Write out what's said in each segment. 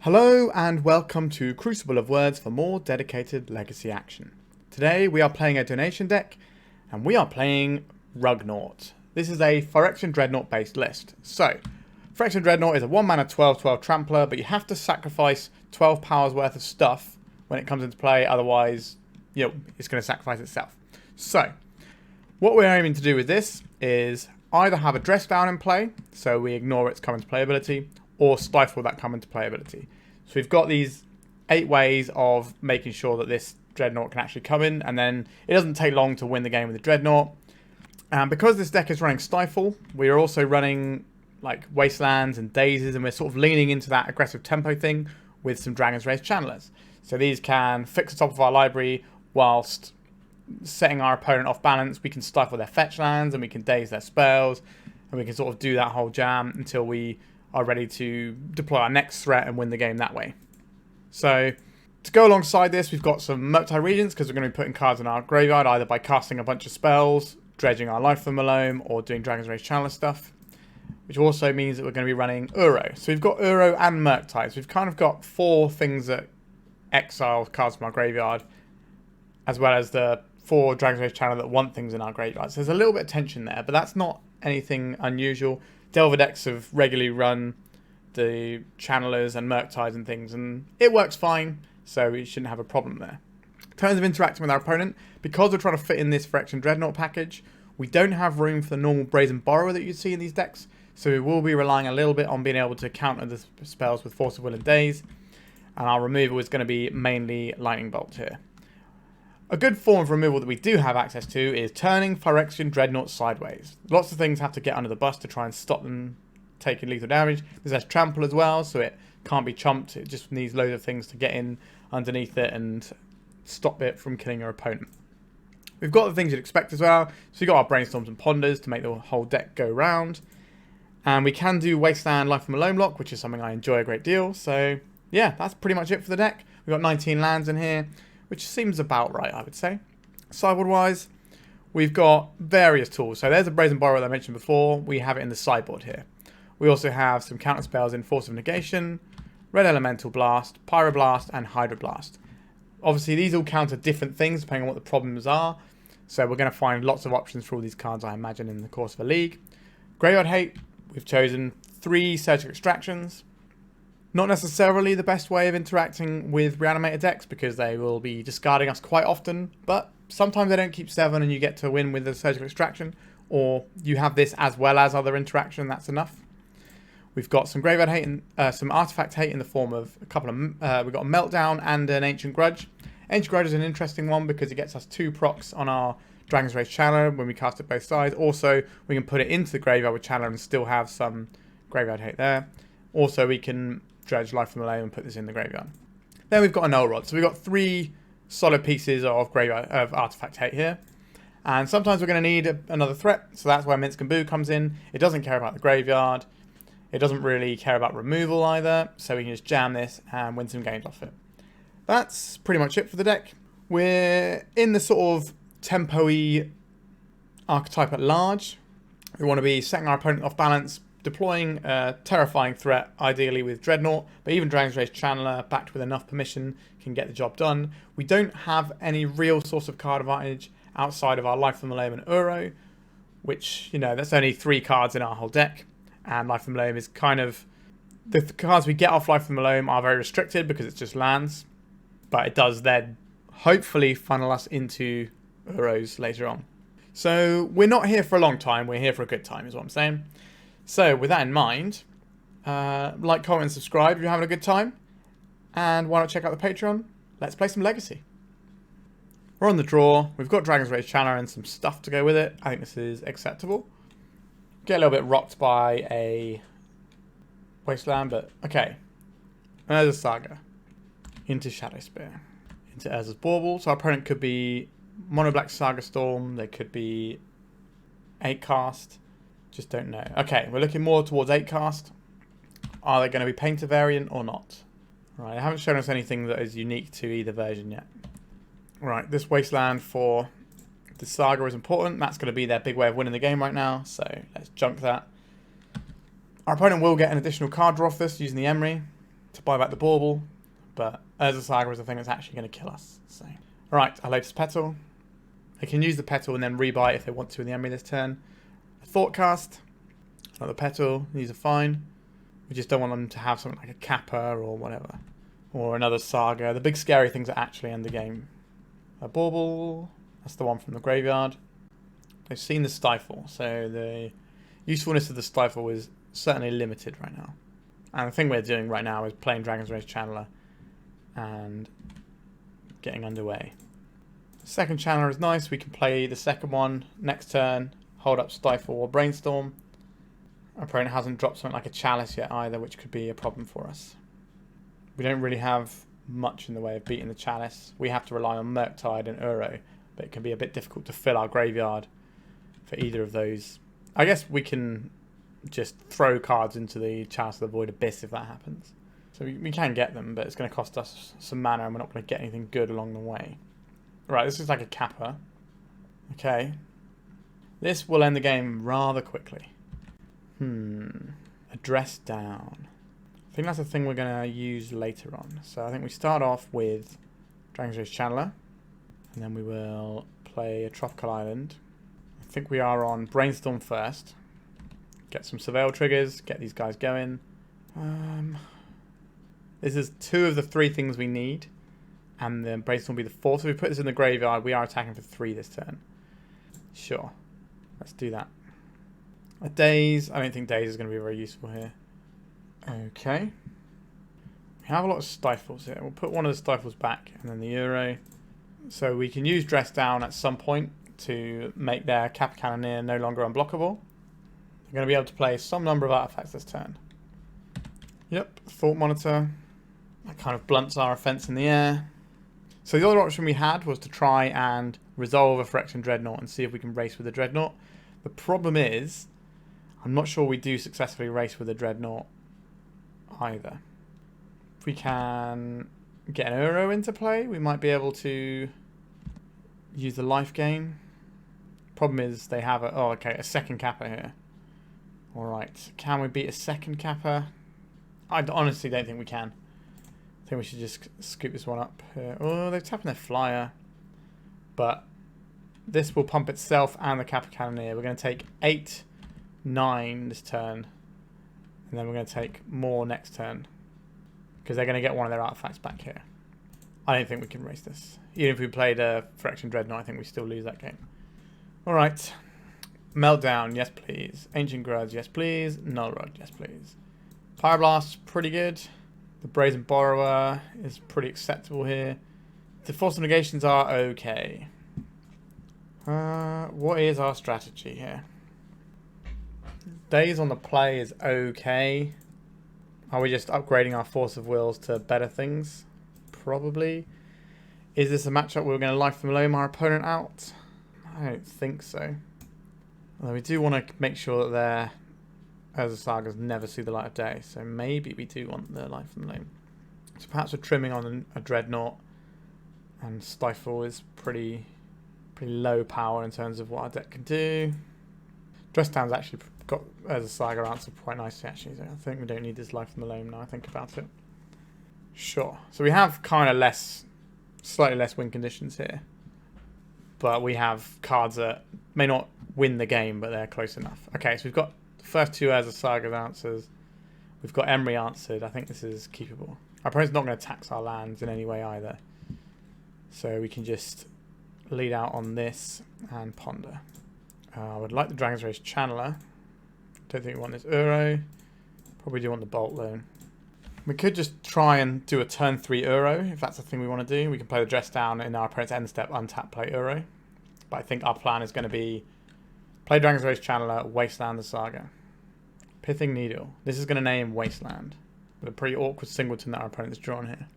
Hello and welcome to Crucible of Words for more dedicated legacy action. Today we are playing a donation deck and we are playing Rugnaught. This is a Phyrexian Dreadnought based list. So, Phyrexian Dreadnought is a 1 mana 12/12 trampler, but you have to sacrifice 12 powers worth of stuff when it comes into play, otherwise, it's going to sacrifice itself. So, what we're aiming to do with this is either have a Dress Down in play, so we ignore its come into play ability, or Stifle that come into play ability. So we've got these 8 ways of making sure that this Dreadnought can actually come in, and then it doesn't take long to win the game with the Dreadnought. And because this deck is running Stifle, we are also running like Wastelands and Dazes, and we're sort of leaning into that aggressive tempo thing with some Dragon's Rage Channelers. So these can fix the top of our library whilst setting our opponent off balance. We can Stifle their fetch lands, and we can Daze their spells, and we can sort of do that whole jam until we are ready to deploy our next threat and win the game that way. So, to go alongside this, we've got some Murktide Regents, because we're going to be putting cards in our graveyard, either by casting a bunch of spells, dredging our life from the Loam, or doing Dragon's Rage Channeler stuff. Which also means that we're going to be running Uro. So we've got Uro and Murktide. So we've kind of got 4 things that exile cards from our graveyard, as well as the 4 Dragon's Rage Channeler that want things in our graveyard. So there's a little bit of tension there, but that's not anything unusual. Delver decks have regularly run the Channelers and Murktides and things, and it works fine, so we shouldn't have a problem there. In terms of interacting with our opponent, because we're trying to fit in this Phyrexian Dreadnought package, we don't have room for the normal Brazen Borrower that you'd see in these decks, so we will be relying a little bit on being able to counter the spells with Force of Will and Daze, and our removal is going to be mainly Lightning Bolt here. A good form of removal that we do have access to is turning Phyrexian Dreadnought sideways. Lots of things have to get under the bus to try and stop them taking lethal damage. There's less trample as well, so it can't be chumped. It just needs loads of things to get in underneath it and stop it from killing your opponent. We've got the things you'd expect as well. So we've got our Brainstorms and Ponders to make the whole deck go round. And we can do Wasteland Life from a Loam lock, which is something I enjoy a great deal. So yeah, that's pretty much it for the deck. We've got 19 lands in here, which seems about right, I would say. Sideboard-wise, we've got various tools. So there's a Brazen Borrower that I mentioned before. We have it in the sideboard here. We also have some counter spells in Force of Negation, Red Elemental Blast, Pyroblast, and Hydroblast. Obviously, these all counter different things depending on what the problems are. So we're going to find lots of options for all these cards, I imagine, in the course of a league. Graveyard Hate, we've chosen 3 Surgical Extractions. Not necessarily the best way of interacting with reanimated decks, because they will be discarding us quite often, but sometimes they don't keep 7 and you get to win with a Surgical Extraction, or you have this as well as other interaction, that's enough. We've got some Graveyard Hate and some Artifact Hate in the form of a couple of, we've got a Meltdown and an Ancient Grudge. Ancient Grudge is an interesting one because it gets us 2 procs on our Dragon's Rage Channeler when we cast it both sides. Also, we can put it into the graveyard with Channeler and still have some Graveyard Hate there. Also, we can dredge Life from the Loam and put this in the graveyard. Then we've got a Null Rod. So we've got 3 solid pieces of graveyard of Artifact Hate here. And sometimes we're going to need another threat. So that's where Minsc and Boo comes in. It doesn't care about the graveyard. It doesn't really care about removal either. So we can just jam this and win some games off it. That's pretty much it for the deck. We're in the sort of tempo-y archetype at large. We want to be setting our opponent off balance, deploying a terrifying threat, ideally with Dreadnought, but even Dragon's Rage Channeler, backed with enough permission, can get the job done. We don't have any real source of card advantage outside of our Life from the Loam and Uro, which, that's only 3 cards in our whole deck. And Life from the Loam is kind of... The cards we get off Life from the Loam are very restricted because it's just lands, but it does then hopefully funnel us into Uros later on. So we're not here for a long time, we're here for a good time is what I'm saying. So, with that in mind, like, comment, and subscribe if you're having a good time. And why not check out the Patreon? Let's play some Legacy. We're on the draw. We've got Dragon's Rage Channeler and some stuff to go with it. I think this is acceptable. Get a little bit rocked by a Wasteland, but okay. There's a Saga. Into Shadow Spear. Into Urza's Bauble. So our opponent could be Mono Black Saga Storm. They could be 8 cast. Just don't know. Okay, we're looking more towards 8 cast. Are they going to be Painter variant or not? Right, they haven't shown us anything that is unique to either version yet. Right, this Wasteland for the Saga is important. That's going to be their big way of winning the game right now. So let's junk that. Our opponent will get an additional card draw off this using the Emery. to buy back the bauble, but Urza Saga is the thing that's actually going to kill us. So, alright, our Lotus Petal. They can use the Petal and then rebuy if they want to in the Emery this turn. A Thoughtcast, another Petal, these are fine. We just don't want them to have something like a Kappa or whatever. Or another Saga. The big scary things that actually end the game. A Bauble, that's the one from the graveyard. They've seen the Stifle, so the usefulness of the Stifle is certainly limited right now. And the thing we're doing right now is playing Dragon's Rage Channeler and getting underway. The second Channeler is nice. We can play the second one next turn, hold up Stifle or Brainstorm. Our opponent hasn't dropped something like a Chalice yet either, which could be a problem for us. We don't really have much in the way of beating the Chalice. We have to rely on Murktide and Uro, but it can be a bit difficult to fill our graveyard for either of those. I guess we can just throw cards into the Chalice of the Void Abyss if that happens. So we can get them, but it's going to cost us some mana and we're not going to get anything good along the way. Right, this is like a Kappa. Okay. This will end the game rather quickly. A Dress Down. I think that's the thing we're going to use later on. So I think we start off with Dragon's Rage Channeler. And then we will play a Tropical Island. I think we are on Brainstorm first. Get some Surveil triggers, get these guys going. This is 2 of the 3 things we need. And then Brainstorm will be the 4th. So if we put this in the graveyard, we are attacking for 3 this turn. Sure. Let's do that. A Daze. I don't think Daze is going to be very useful here. Okay. We have a lot of Stifles here. We'll put one of the Stifles back and then the Euro. So we can use Dress Down at some point to make their Kappa Cannoneer no longer unblockable. They're going to be able to play some number of artifacts this turn. Yep, Thought Monitor. That kind of blunts our offense in the air. So the other option we had was to try and resolve a Phyrexian Dreadnought and see if we can race with the Dreadnought. The problem is, I'm not sure we do successfully race with the Dreadnought either. If we can get an Euro into play, we might be able to use the life gain. Problem is they have a second Kappa here. Alright, can we beat a second Kappa? I honestly don't think we can. I think we should just scoop this one up here. Oh, they're tapping their flyer. But this will pump itself and the Kappa Cannoneer. We're going to take 8, 9 this turn. And then we're going to take more next turn. Because they're going to get one of their artifacts back here. I don't think we can race this. Even if we played a Phyrexian Dreadnought, I think we still lose that game. Alright. Meltdown, yes please. Ancient Grudge, yes please. Null Rod, yes please. Pyroblast, pretty good. The Brazen Borrower is pretty acceptable here. The Force of Negations are okay. What is our strategy here? Daze on the play is okay. Are we just upgrading our Force of Wills to better things? Probably. Is this a matchup where we're going to life from Loam our opponent out? I don't think so. Although we do want to make sure that their Urza Sagas never see the light of day. So maybe we do want the life from Loam. So perhaps we're trimming on a Dreadnought. And Stifle is pretty low power in terms of what our deck can do. Dress Down's actually got Urza Saga answered quite nicely actually. So I think we don't need this life from the Loam now I think about it. Sure. So we have kind of slightly less win conditions here. But we have cards that may not win the game, but they're close enough. Okay, so we've got the first 2 Urza Saga answers. We've got Emery answered. I think this is keepable. Our opponent's not going to tax our lands in any way either. So we can just lead out on this and ponder. I would like the Dragon's Rage Channeler. Don't think we want this Uro. Probably do want the Bolt though. We could just try and do a turn 3 Uro, if that's the thing we want to do. We can play the Dress Down in our opponent's end step, untap, play Uro. But I think our plan is going to be play Dragon's Rage Channeler, Wasteland the Saga. Pithing Needle. This is going to name Wasteland. With a pretty awkward singleton that our opponent's drawn here.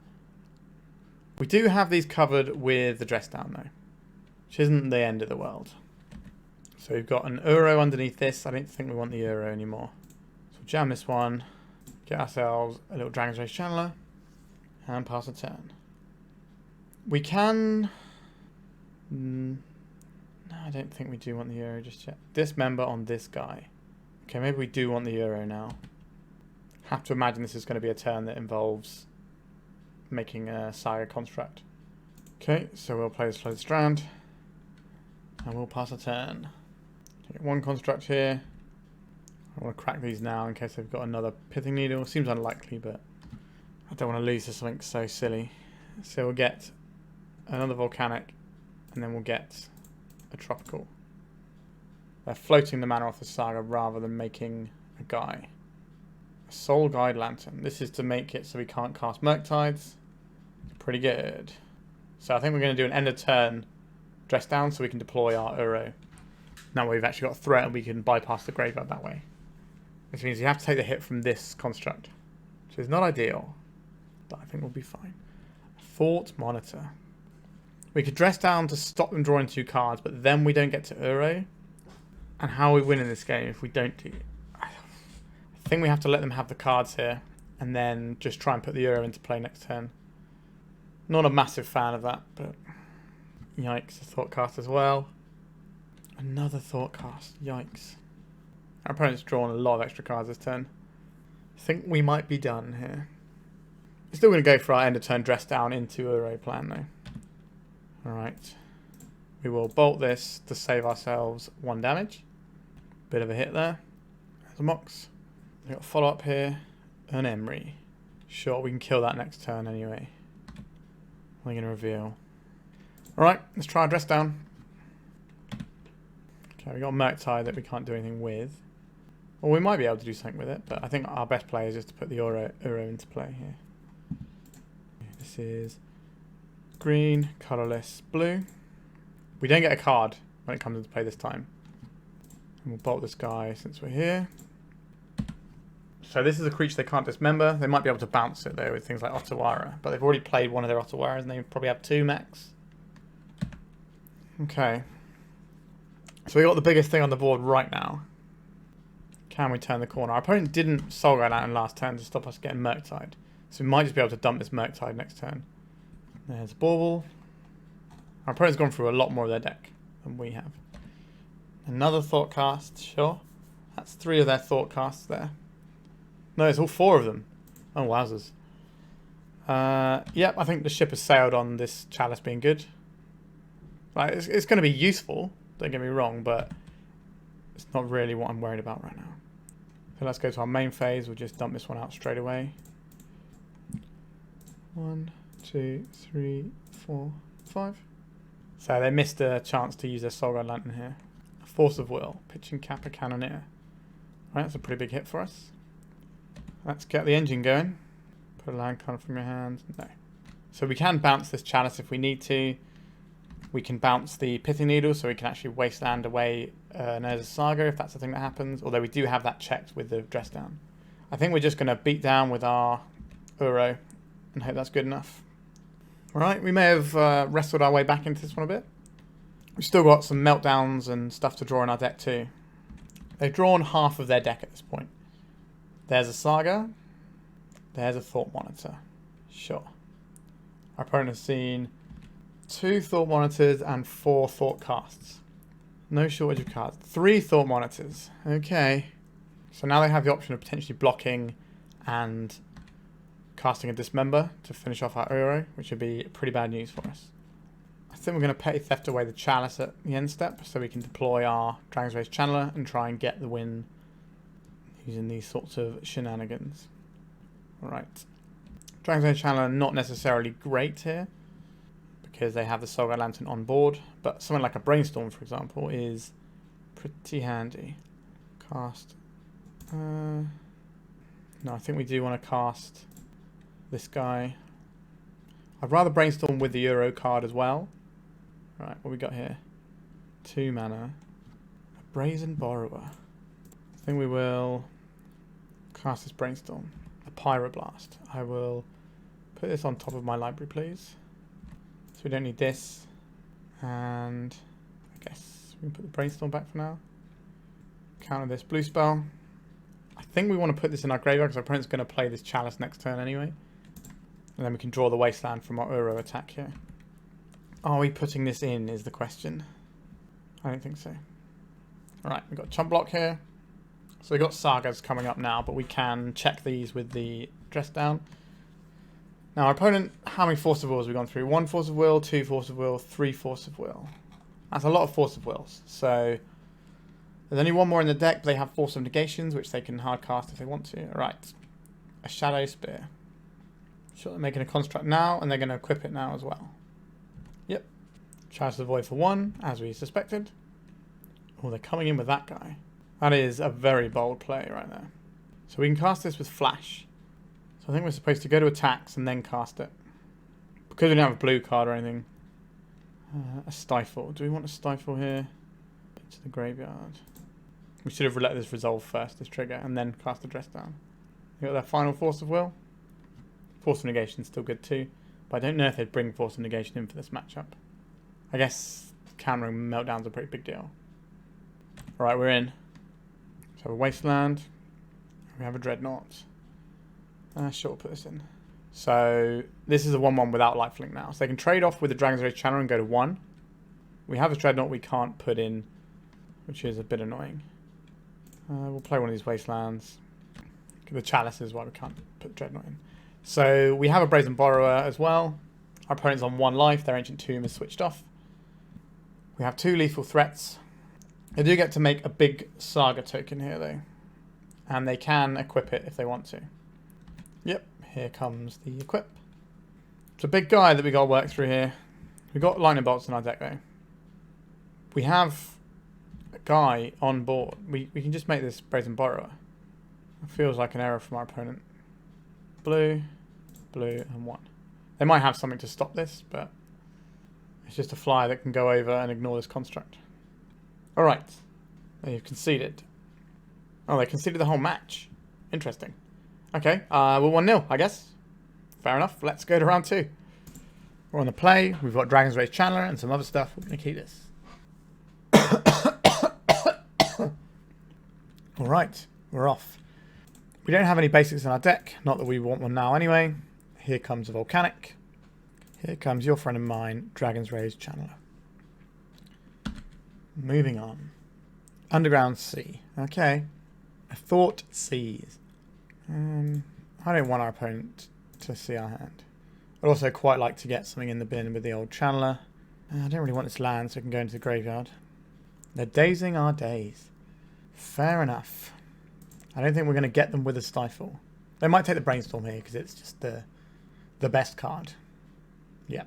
We do have these covered with the Dress Down though, which isn't the end of the world. So we've got an Uro underneath this. I don't think we want the Uro anymore. So we'll jam this one. Get ourselves a little Dragon's Rage Channeler and pass a turn. We can... No, I don't think we do want the Euro just yet. Dismember on this guy. Okay, maybe we do want the Euro now. Have to imagine this is going to be a turn that involves making a Saga construct. Okay, so we'll play this Flooded Strand. And we'll pass a turn. Get one construct here. I want to crack these now in case they've got another Pithing Needle. Seems unlikely, but I don't want to lose to something so silly. So we'll get another Volcanic, and then we'll get a Tropical. They're floating the mana off the Saga rather than making a guy. A Soul Guide Lantern. This is to make it so we can't cast Murktides. Pretty good. So I think we're going to do an end of turn dress down so we can deploy our Uro. Now we've actually got a threat and we can bypass the graveyard that way. Which means you have to take the hit from this construct. Which is not ideal, but I think we'll be fine. Thought Monitor. We could dress down to stop them drawing 2 cards, but then we don't get to Uro. And how are we winning this game if we don't do it? I think we have to let them have the cards here and then just try and put the Uro into play next turn. Not a massive fan of that, but yikes, a Thoughtcast as well. Another Thoughtcast, yikes. Our opponent's drawn a lot of extra cards this turn. I think we might be done here. We're still going to go for our end of turn dress down into Uro plan though. Alright. We will bolt this to save ourselves 1 damage. Bit of a hit there. There's a Mox. We've got a follow up here. An Emery. Sure, we can kill that next turn anyway. We're going to reveal. Alright, let's try our dress down. Okay, we got a Murktide that we can't do anything with. Well, we might be able to do something with it, but I think our best play is just to put the Uro into play here. This is green, colourless, blue. We don't get a card when it comes into play this time. And we'll bolt this guy since we're here. So this is a creature they can't dismember. They might be able to bounce it though with things like Otawara, but they've already played one of their Otawaras and they probably have 2 max. Okay. So we got the biggest thing on the board right now. Can we turn the corner? Our opponent didn't Soul Guide Lantern last turn to stop us getting Murktide. So we might just be able to dump this Murktide next turn. There's a Bauble. Our opponent's gone through a lot more of their deck than we have. Another Thoughtcast, sure. That's 3 of their Thoughtcasts there. No, it's all 4 of them. Oh, wowzers. Yep, I think the ship has sailed on this Chalice being good. Like, it's going to be useful, don't get me wrong, but it's not really what I'm worried about right now. So let's go to our main phase. We'll just dump this one out straight away. 1, 2, 3, 4, 5. So they missed a chance to use their Soul Guide Lantern here. Force of Will, pitching Kappa Cannoneer. Right, that's a pretty big hit for us. Let's get the engine going. Put a land card from your hand. No. So we can bounce this Chalice if we need to. We can bounce the Pithing Needle so we can actually Wasteland away Nerza Saga if that's the thing that happens. Although we do have that checked with the dress down. I think we're just going to beat down with our Uro and hope that's good enough. Alright, we may have wrestled our way back into this one a bit. We've still got some Meltdowns and stuff to draw in our deck too. They've drawn half of their deck at this point. There's a Saga. There's a Thought Monitor. Sure. Our opponent has seen 2 Thought Monitors and 4 Thoughtcasts. No shortage of cards. 3 Thought Monitors. Okay. So now they have the option of potentially blocking and casting a Dismember to finish off our Uro, which would be pretty bad news for us. I think we're going to Petty Theft away the Chalice at the end step so we can deploy our Dragon's Rage Channeler and try and get the win using these sorts of shenanigans. Alright. Dragon's Rage Channeler not necessarily great here because they have the Soul Guide Lantern on board, but something like a Brainstorm, for example, is pretty handy. Cast. No, I think we do want to cast this guy. I'd rather Brainstorm with the Uro card as well. Right, what we got here? 2 mana. A Brazen Borrower. I think we will cast this Brainstorm. A Pyroblast. I will put this on top of my library, please. So we don't need this. And I guess we can put the Brainstorm back for now. Counter this blue spell. I think we want to put this in our graveyard because our opponent's going to play this Chalice next turn anyway. And then we can draw the Wasteland from our Uro attack here. Are we putting this in is the question. I don't think so. Alright, we've got a chump block here. So we've got Sagas coming up now, but we can check these with the dress down. Now our opponent, how many Force of Wills have we gone through? 1 Force of Will, 2 Force of Will, 3 Force of Will. That's a lot of Force of Wills. So there's only one more in the deck, but they have Force of Negations, which they can hard cast if they want to. Alright. A Shadow Spear. Sure, they're making a construct now, and they're going to equip it now as well. Yep. Charge the Void for 1, as we suspected. Oh, they're coming in with that guy. That is a very bold play right there. So we can cast this with Flash. So I think we're supposed to go to attacks and then cast it. Because we don't have a blue card or anything. A Stifle. Do we want a Stifle here? To the graveyard. We should have let this resolve first, this trigger, and then cast the dress down. We got their final Force of Will. Force of Negation is still good too, but I don't know if they'd bring Force of Negation in for this matchup. I guess countering Meltdown's a pretty big deal. Alright, we're in. So a Wasteland. We have a Dreadnought. Sure, we'll put this in. So this is a 1-1 without lifelink now. So they can trade off with the Dragon's Rage Channel and go to 1. We have a Dreadnought we can't put in, which is a bit annoying. We'll play one of these Wastelands. The Chalice is why we can't put Dreadnought in. So we have a Brazen Borrower as well. Our opponent's on 1 life. Their Ancient Tomb is switched off. We have 2 lethal threats. They do get to make a big Saga token here though. And they can equip it if they want to. Yep, here comes the equip. It's a big guy that we got to work through here. We've got Lightning Bolts in our deck though. We have a guy on board. We can just make this Brazen Borrower. It feels like an error from our opponent. Blue, blue, and 1. They might have something to stop this, but it's just a flyer that can go over and ignore this construct. Alright. They've conceded. Oh, they conceded the whole match. Interesting. Okay, we're 1-0, I guess. Fair enough. Let's go to round 2. We're on the play. We've got Dragon's Rage Channeler and some other stuff. We're going to keep this. Alright, we're off. We don't have any basics in our deck. Not that we want one now anyway. Here comes a Volcanic. Here comes your friend of mine, Dragon's Rage Channeler. Moving on. Underground Sea. Okay. I thought seas. I don't want our opponent to see our hand. I'd also quite like to get something in the bin with the old Channeler. I don't really want this land so it can go into the graveyard. They're dazing our Daze. Fair enough. I don't think we're going to get them with a Stifle. They might take the Brainstorm here because it's just the best card. Yeah.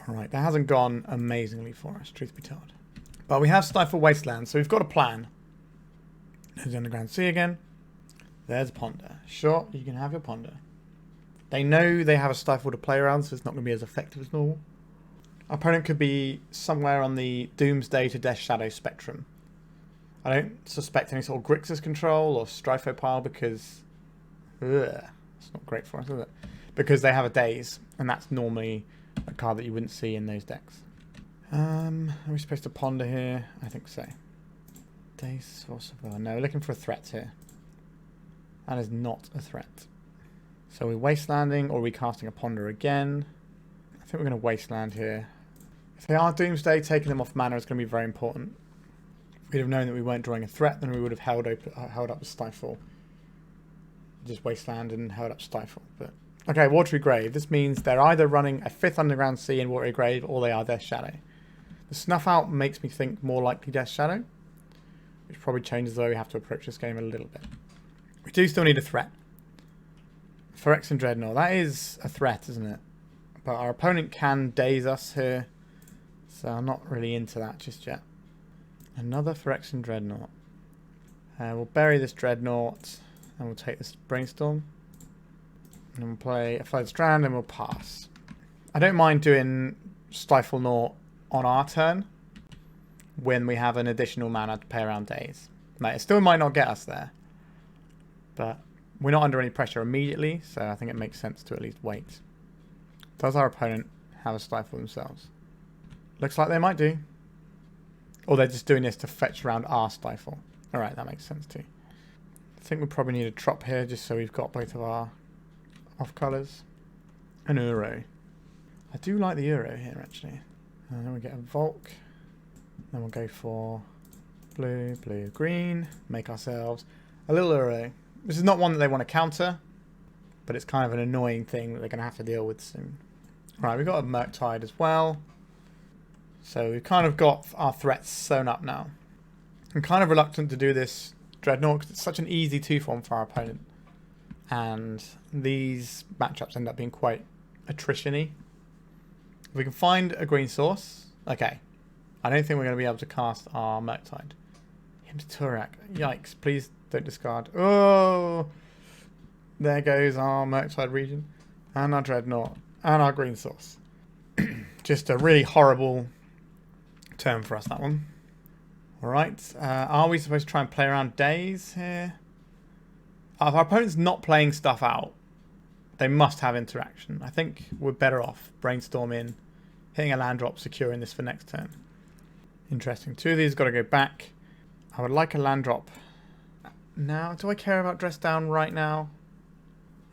Alright, that hasn't gone amazingly for us, truth be told. But we have Stifle Wasteland, so we've got a plan. There's the Underground Sea again. There's a Ponder. Sure, you can have your Ponder. They know they have a Stifle to play around, so it's not going to be as effective as normal. Our opponent could be somewhere on the Doomsday to Death Shadow spectrum. I don't suspect any sort of Grixis control or Stryfopile because it's not great for us, is it? Because they have a Daze, and that's normally a card that you wouldn't see in those decks. Are we supposed to Ponder here? I think so. Daze, Force of Will. No, we're looking for a threat here. That is not a threat. So we're Wastelanding, or are we casting a Ponder again? I think we're going to Wasteland here. If they are Doomsday, taking them off mana is going to be very important. If we'd have known that we weren't drawing a threat, then we would have held up the Stifle. Just Wasteland and held up Stifle. But okay, Watery Grave. This means they're either running a 5th Underground Sea in Watery Grave, or they are Death Shadow. The Snuff Out makes me think more likely Death Shadow, which probably changes the way we have to approach this game a little bit. We do still need a threat. Phyrexian Dreadnought. That is a threat, isn't it? But our opponent can daze us here, so I'm not really into that just yet. Another Phyrexian Dreadnought. We'll bury this Dreadnought, and we'll take this Brainstorm. And we'll play a Flooded Strand, and we'll pass. I don't mind doing Stiflenought on our turn when we have an additional mana to pay around Daze. Like, it still might not get us there, but we're not under any pressure immediately, so I think it makes sense to at least wait. Does our opponent have a Stifle themselves? Looks like they might do. Or they're just doing this to fetch around our Stifle. Alright, that makes sense too. I think we probably need a Trop here just so we've got both of our off colours. An Uro. I do like the Uro here actually. And then we get a Volk. Then we'll go for Blue, blue, green. Make ourselves a little array. This is not one that they want to counter, but it's kind of an annoying thing that they're going to have to deal with soon. Right, we've got a Murktide as well. So we've kind of got our threats sewn up now. I'm kind of reluctant to do this Dreadnought because it's such an easy 2-form for our opponent. And these matchups end up being quite attrition-y. If we can find a green source, okay. I don't think we're going to be able to cast our Murktide. Into Turak. Yikes, please don't discard. Oh! There goes our Murktide Regent. And our Dreadnought. And our green source. Just a really horrible turn for us, that one. Alright, are we supposed to try and play around Daze here? If our opponent's not playing stuff out, they must have interaction. I think we're better off brainstorming, hitting a land drop, securing this for next turn. Interesting. 2 of these got to go back. I would like a land drop. Now, do I care about dress down right now?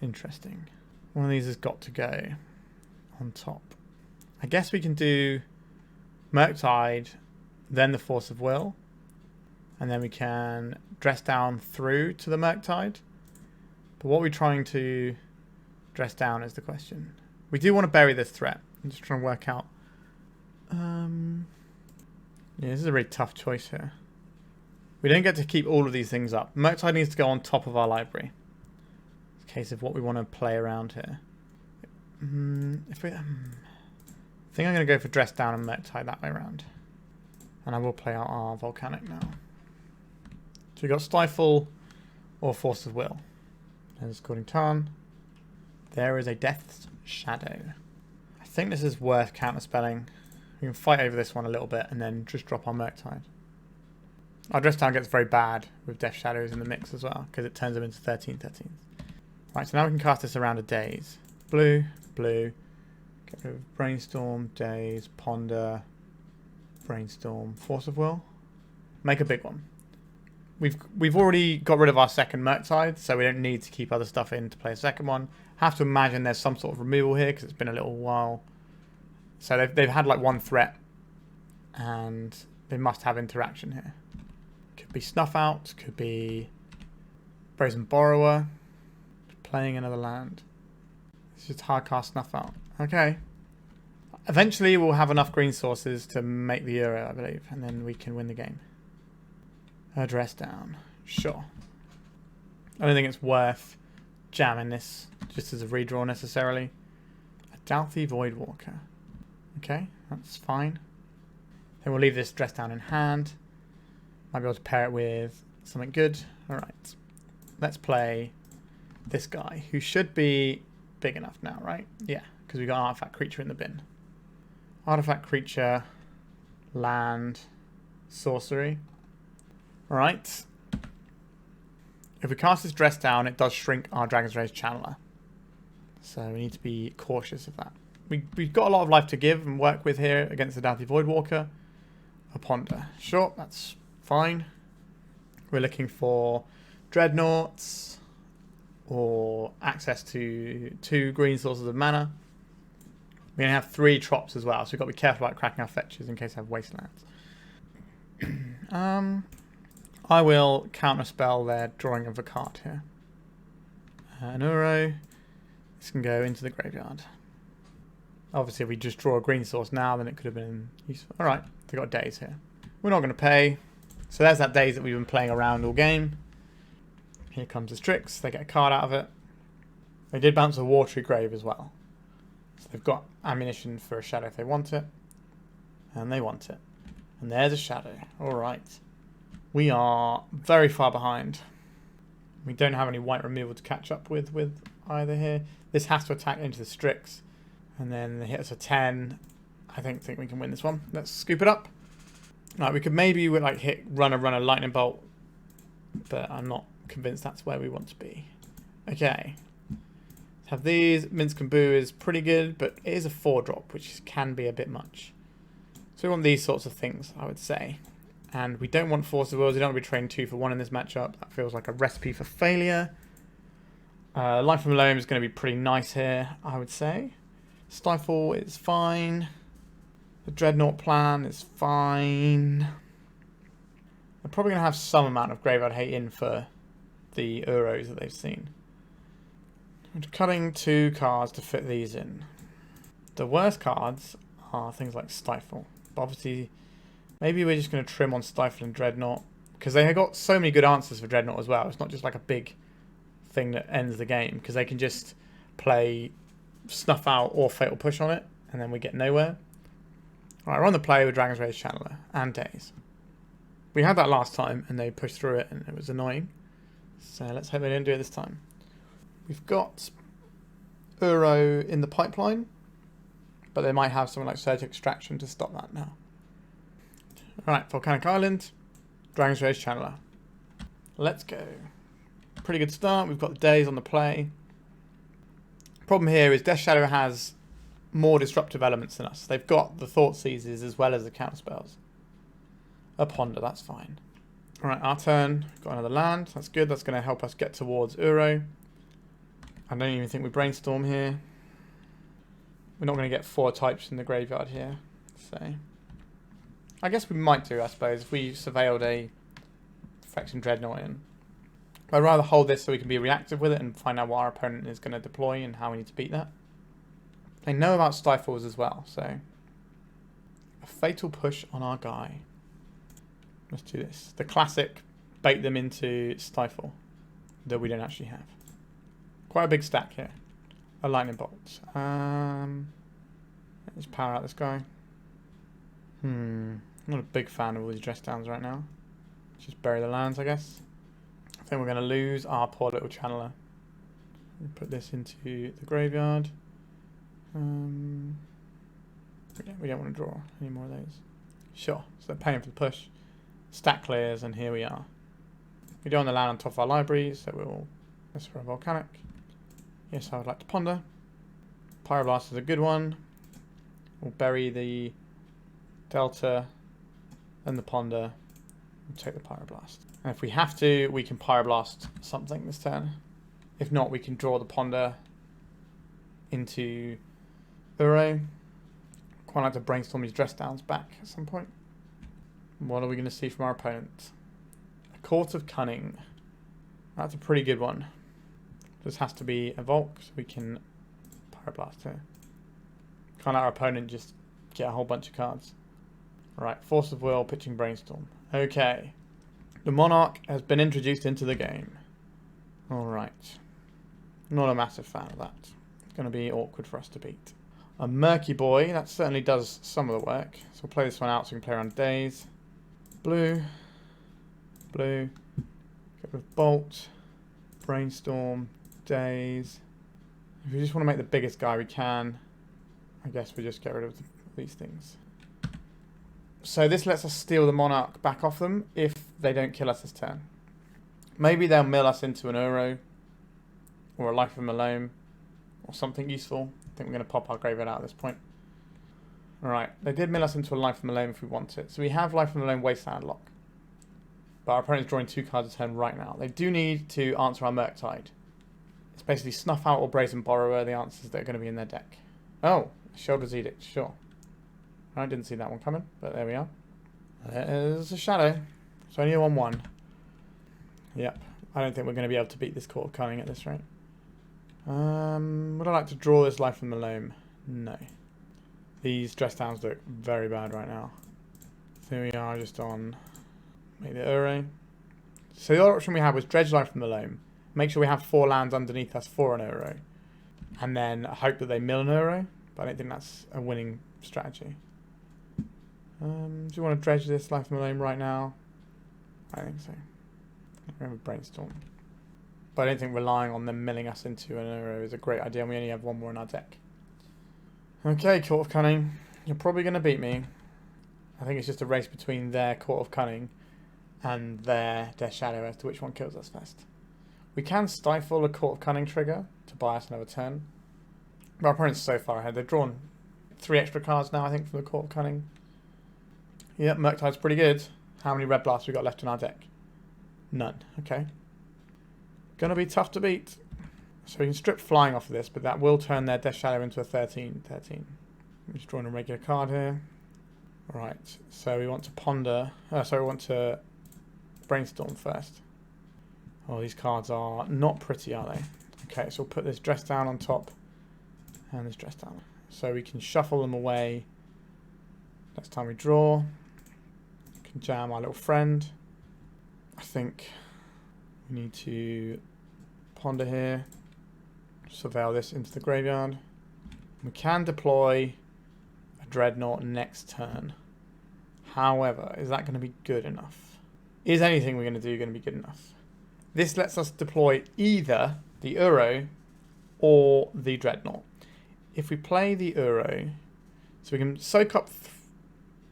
Interesting. One of these has got to go on top. I guess we can do Murktide, then the Force of Will, and then we can dress down through to the Murktide. But what are we trying to dress down is the question. We do want to bury this threat. I'm just trying to work out. Yeah, this is a really tough choice here. We don't get to keep all of these things up. Murktide needs to go on top of our library. It's a case of what we want to play around here. I think I'm going to go for dress down and Murktide that way around. And I will play out our Volcanic now. So we've got Stifle or Force of Will. There's Scalding Tarn. There is a Death's Shadow. I think this is worth counterspelling. We can fight over this one a little bit and then just drop our Murktide. Our dress down gets very bad with Death Shadows in the mix as well, because it turns them into 13/13s. Right, so now we can cast this around a Daze. Blue, blue. Get rid of Brainstorm, Daze, Ponder, Brainstorm, Force of Will. Make a big one. We've already got rid of our second Murktide, so we don't need to keep other stuff in to play a second one. Have to imagine there's some sort of removal here because it's been a little while. So they've had like one threat, and they must have interaction here. Could be Snuff Out, could be Brazen Borrower, playing another land. It's just hard cast Snuff Out. Okay. Eventually we'll have enough green sources to make the Euro, I believe, and then we can win the game. Dress down. Sure. I don't think it's worth jamming this just as a redraw necessarily. A Dalthy Voidwalker. Okay, that's fine. Then we'll leave this dress down in hand. Might be able to pair it with something good. Alright. Let's play this guy, who should be big enough now, right? Yeah, because we got Artifact Creature in the bin. Artifact Creature, land, sorcery. Alright. If we cast this dress down, it does shrink our Dragon's Rage Channeler. So we need to be cautious of that. We've got a lot of life to give and work with here against the Dalthy Voidwalker. A Ponder. Sure, that's fine. We're looking for Dreadnoughts or access to 2 green sources of mana. We're going to have 3 Trops as well, so we've got to be careful about cracking our fetches in case I have Wastelands. I will counterspell their drawing of a card here. An Uro. This can go into the graveyard. Obviously, if we just draw a green source now, then it could have been useful. Alright, they've got Daze here. We're not going to pay. So there's that Daze that we've been playing around all game. Here comes the Strix. They get a card out of it. They did bounce a Watery Grave as well. So they've got ammunition for a Shadow if they want it. And they want it. And there's a Shadow. Alright. We are very far behind. We don't have any white removal to catch up with either here. This has to attack into the Strix. And then they hit us a 10. I don't think we can win this one. Let's scoop it up. Right, we could maybe like hit run a lightning bolt, but I'm not convinced that's where we want to be. Okay. Have these. Minsc and Boo is pretty good, but it is a 4-drop, which can be a bit much. So we want these sorts of things, I would say. And we don't want Force of Wills. We don't want to be trading 2 for 1 in this matchup. That feels like a recipe for failure. Life from Loam is going to be pretty nice here, I would say. Stifle is fine. The Dreadnought plan is fine. They're probably going to have some amount of graveyard hate in for the Uros that they've seen. I'm cutting 2 cards to fit these in. The worst cards are things like Stifle. But obviously, maybe we're just going to trim on Stifle and Dreadnought. Because they have got so many good answers for Dreadnought as well. It's not just like a big thing that ends the game. Because they can just play Snuff Out or Fatal Push on it. And then we get nowhere. Alright, we're on the play with Dragon's Rage Channeler and Daze. We had that last time and they pushed through it and it was annoying. So let's hope they don't do it this time. We've got Uro in the pipeline, but they might have something like Surge Extraction to stop that now. Alright, Volcanic Island, Dragon's Rage Channeler. Let's go. Pretty good start. We've got the Daze on the play. Problem here is Death Shadow has more disruptive elements than us. They've got the Thought Seizes as well as the counter spells. A Ponder, that's fine. Alright, our turn. Got another land. That's good. That's going to help us get towards Uro. I don't even think we Brainstorm here. We're not going to get 4 types in the graveyard here. So, I guess we might do, I suppose, if we surveilled a Phyrexian Dreadnought in. I'd rather hold this so we can be reactive with it and find out what our opponent is going to deploy and how we need to beat that. They know about Stifles as well, so a Fatal Push on our guy. Let's do this. The classic bait them into Stifle that we don't actually have. Quite a big stack here. A lightning bolt. Let's power out this guy. I'm not a big fan of all these dress downs right now. Just bury the lands, I guess. I think we're going to lose our poor little channeler. Put this into the graveyard. We don't want to draw any more of those. Sure, so they're paying for the push. Stack clears, and here we are. We don't want to land on top of our library, so we'll... This for a Volcanic. Yes, I would like to Ponder. Pyroblast is a good one. We'll bury the Delta and the Ponder. We'll take the Pyroblast. And if we have to, we can Pyroblast something this turn. If not, we can draw the Ponder into Uro. Quite like to Brainstorm these dress downs back at some point. What are we going to see from our opponent? A Court of Cunning. That's a pretty good one. This has to be a Volk, so we can Pyroblast here. Can't let our opponent just get a whole bunch of cards. Right, Force of Will, pitching Brainstorm. Okay. The Monarch has been introduced into the game. Alright. Not a massive fan of that. It's going to be awkward for us to beat. A Murky Boy, that certainly does some of the work. So we'll play this one out so we can play around Daze. Blue. Blue. Go with Bolt. Brainstorm. Daze. If we just want to make the biggest guy we can, I guess we just get rid of these things. So this lets us steal the Monarch back off them if they don't kill us this turn. Maybe they'll mill us into an Uro or a Life from a Loam or something useful. I think we're going to pop our graveyard out at this point. Alright, they did mill us into a Life from a Loam if we want it. So we have Life from a Loam Wasteland lock. But our opponent's drawing 2 cards a turn right now. They do need to answer our Murktide. It's basically Snuff Out or Brazen Borrower, the answers that are going to be in their deck. Oh, Shoulder's Edict, sure. I didn't see that one coming, but there we are. There's a Shadow. It's only a 1-1. Yep, I don't think we're going to be able to beat this Court of Cunning at this rate. Would I like to draw this Life from the Loam? No. These dress downs look very bad right now. So here we are just on... Make the Uro. So the other option we had was Dredge Life from the Loam. Make sure we have 4 lands underneath us for an Uro. And then hope that they mill an Uro. But I don't think that's a winning strategy. Do you want to dredge this Life from the Loam right now? I think so. Remember Brainstorm. But I don't think relying on them milling us into an Uro is a great idea, and we only have 1 more in our deck. Okay, Court of Cunning. You're probably going to beat me. I think it's just a race between their Court of Cunning and their Shadow as to which one kills us first. We can stifle a Court of Cunning trigger to buy us another turn. But our opponent's so far ahead. They've drawn 3 extra cards now, I think, from the Court of Cunning. Yep, Murktide's pretty good. How many Red Blasts we got left in our deck? None. Okay. Gonna be tough to beat. So we can strip flying off of this, but that will turn their Death Shadow into a 13. I'm just drawing a regular card here. Right, so we want to ponder. We want to Brainstorm first. Oh, these cards are not pretty, are they? Okay, so we'll put this Dress Down on top and this Dress Down. So we can shuffle them away. Next time we draw, we can jam our little friend. I think we need to ponder here, surveil this into the graveyard. We can deploy a Dreadnought next turn. However, is that going to be good enough? Is anything we're going to do going to be good enough? This lets us deploy either the Uro or the Dreadnought. If we play the Uro, so we can soak up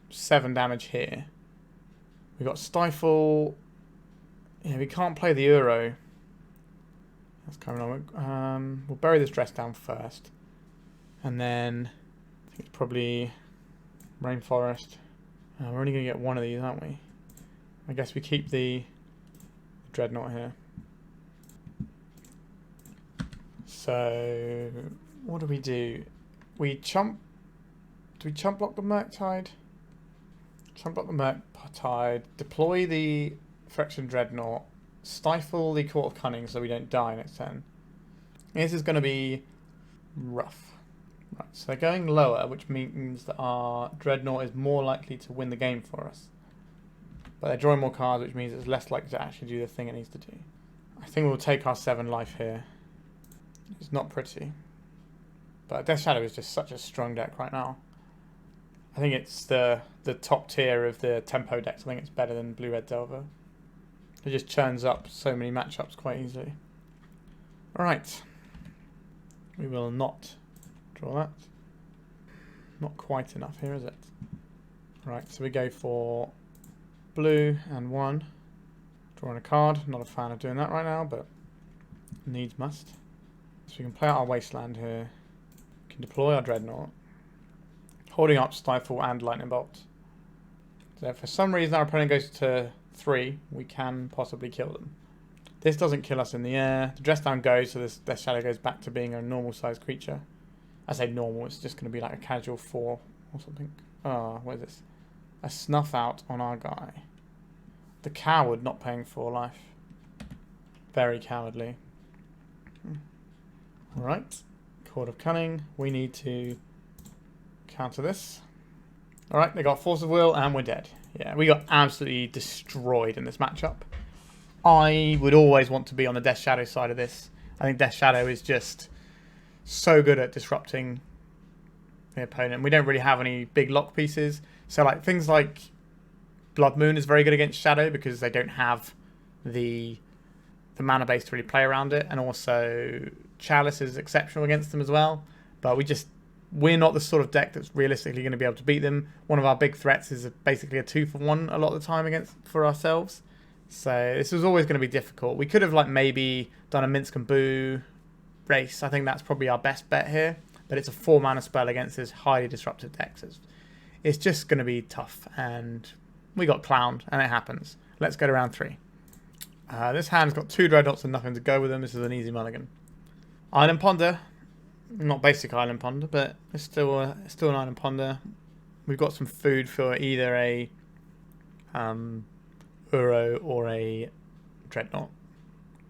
7 damage here. We've got Stifle. Yeah, we can't play the Uro. That's coming on. We'll bury this Dress Down first. And then I think it's probably Rainforest. We're only going to get one of these, aren't we? I guess we keep the Dreadnought here. So what do? We chump. Do we chump block the Murktide? Chump block the Murktide. Deploy the Phyrexian Dreadnought. Stifle the Court of Cunning so we don't die next turn. This is going to be rough. Right, so they're going lower, which means that our Dreadnought is more likely to win the game for us. But they're drawing more cards, which means it's less likely to actually do the thing it needs to do. I think we'll take our 7 life here. It's not pretty. But Death Shadow is just such a strong deck right now. I think it's the top tier of the tempo decks. I think it's better than Blue-Red Delver. It just churns up so many matchups quite easily. Alright. We will not draw that. Not quite enough here, is it? Right, so we go for blue and 1. Drawing a card. Not a fan of doing that right now, but needs must. So we can play out our Wasteland here. We can deploy our Dreadnought. Holding up Stifle and Lightning Bolt. So if for some reason our opponent goes to 3, we can possibly kill them. This doesn't kill us in the air. The Dress Down goes, so this Death Shadow goes back to being a normal sized creature. I say normal, it's just going to be like a casual 4 or something. Oh, what is this? A Snuff Out on our guy. The Coward not paying 4 life. Very cowardly. Alright. Court of Cunning. We need to counter this. Alright, they got Force of Will and we're dead. Yeah, we got absolutely destroyed in this matchup. I would always want to be on the Death Shadow side of this. I think Death Shadow is just so good at disrupting the opponent. We don't really have any big lock pieces. So like things like Blood Moon is very good against Shadow because they don't have the mana base to really play around it. And also Chalice is exceptional against them as well. But we're not the sort of deck that's realistically going to be able to beat them. One of our big threats is basically a 2-for-1 a lot of the time for ourselves. So this was always going to be difficult. We could have like maybe done a Minsc and Boo race. I think that's probably our best bet here. But it's a 4-mana spell against this highly disruptive deck. So it's just going to be tough. And we got clowned and it happens. Let's go to round 3. This hand's got 2 Dreadnoughts and nothing to go with them. This is an easy mulligan. Island Ponder. Not basic Island Ponder, but it's still an Island Ponder. We've got some food for either a Uro or a Dreadnought.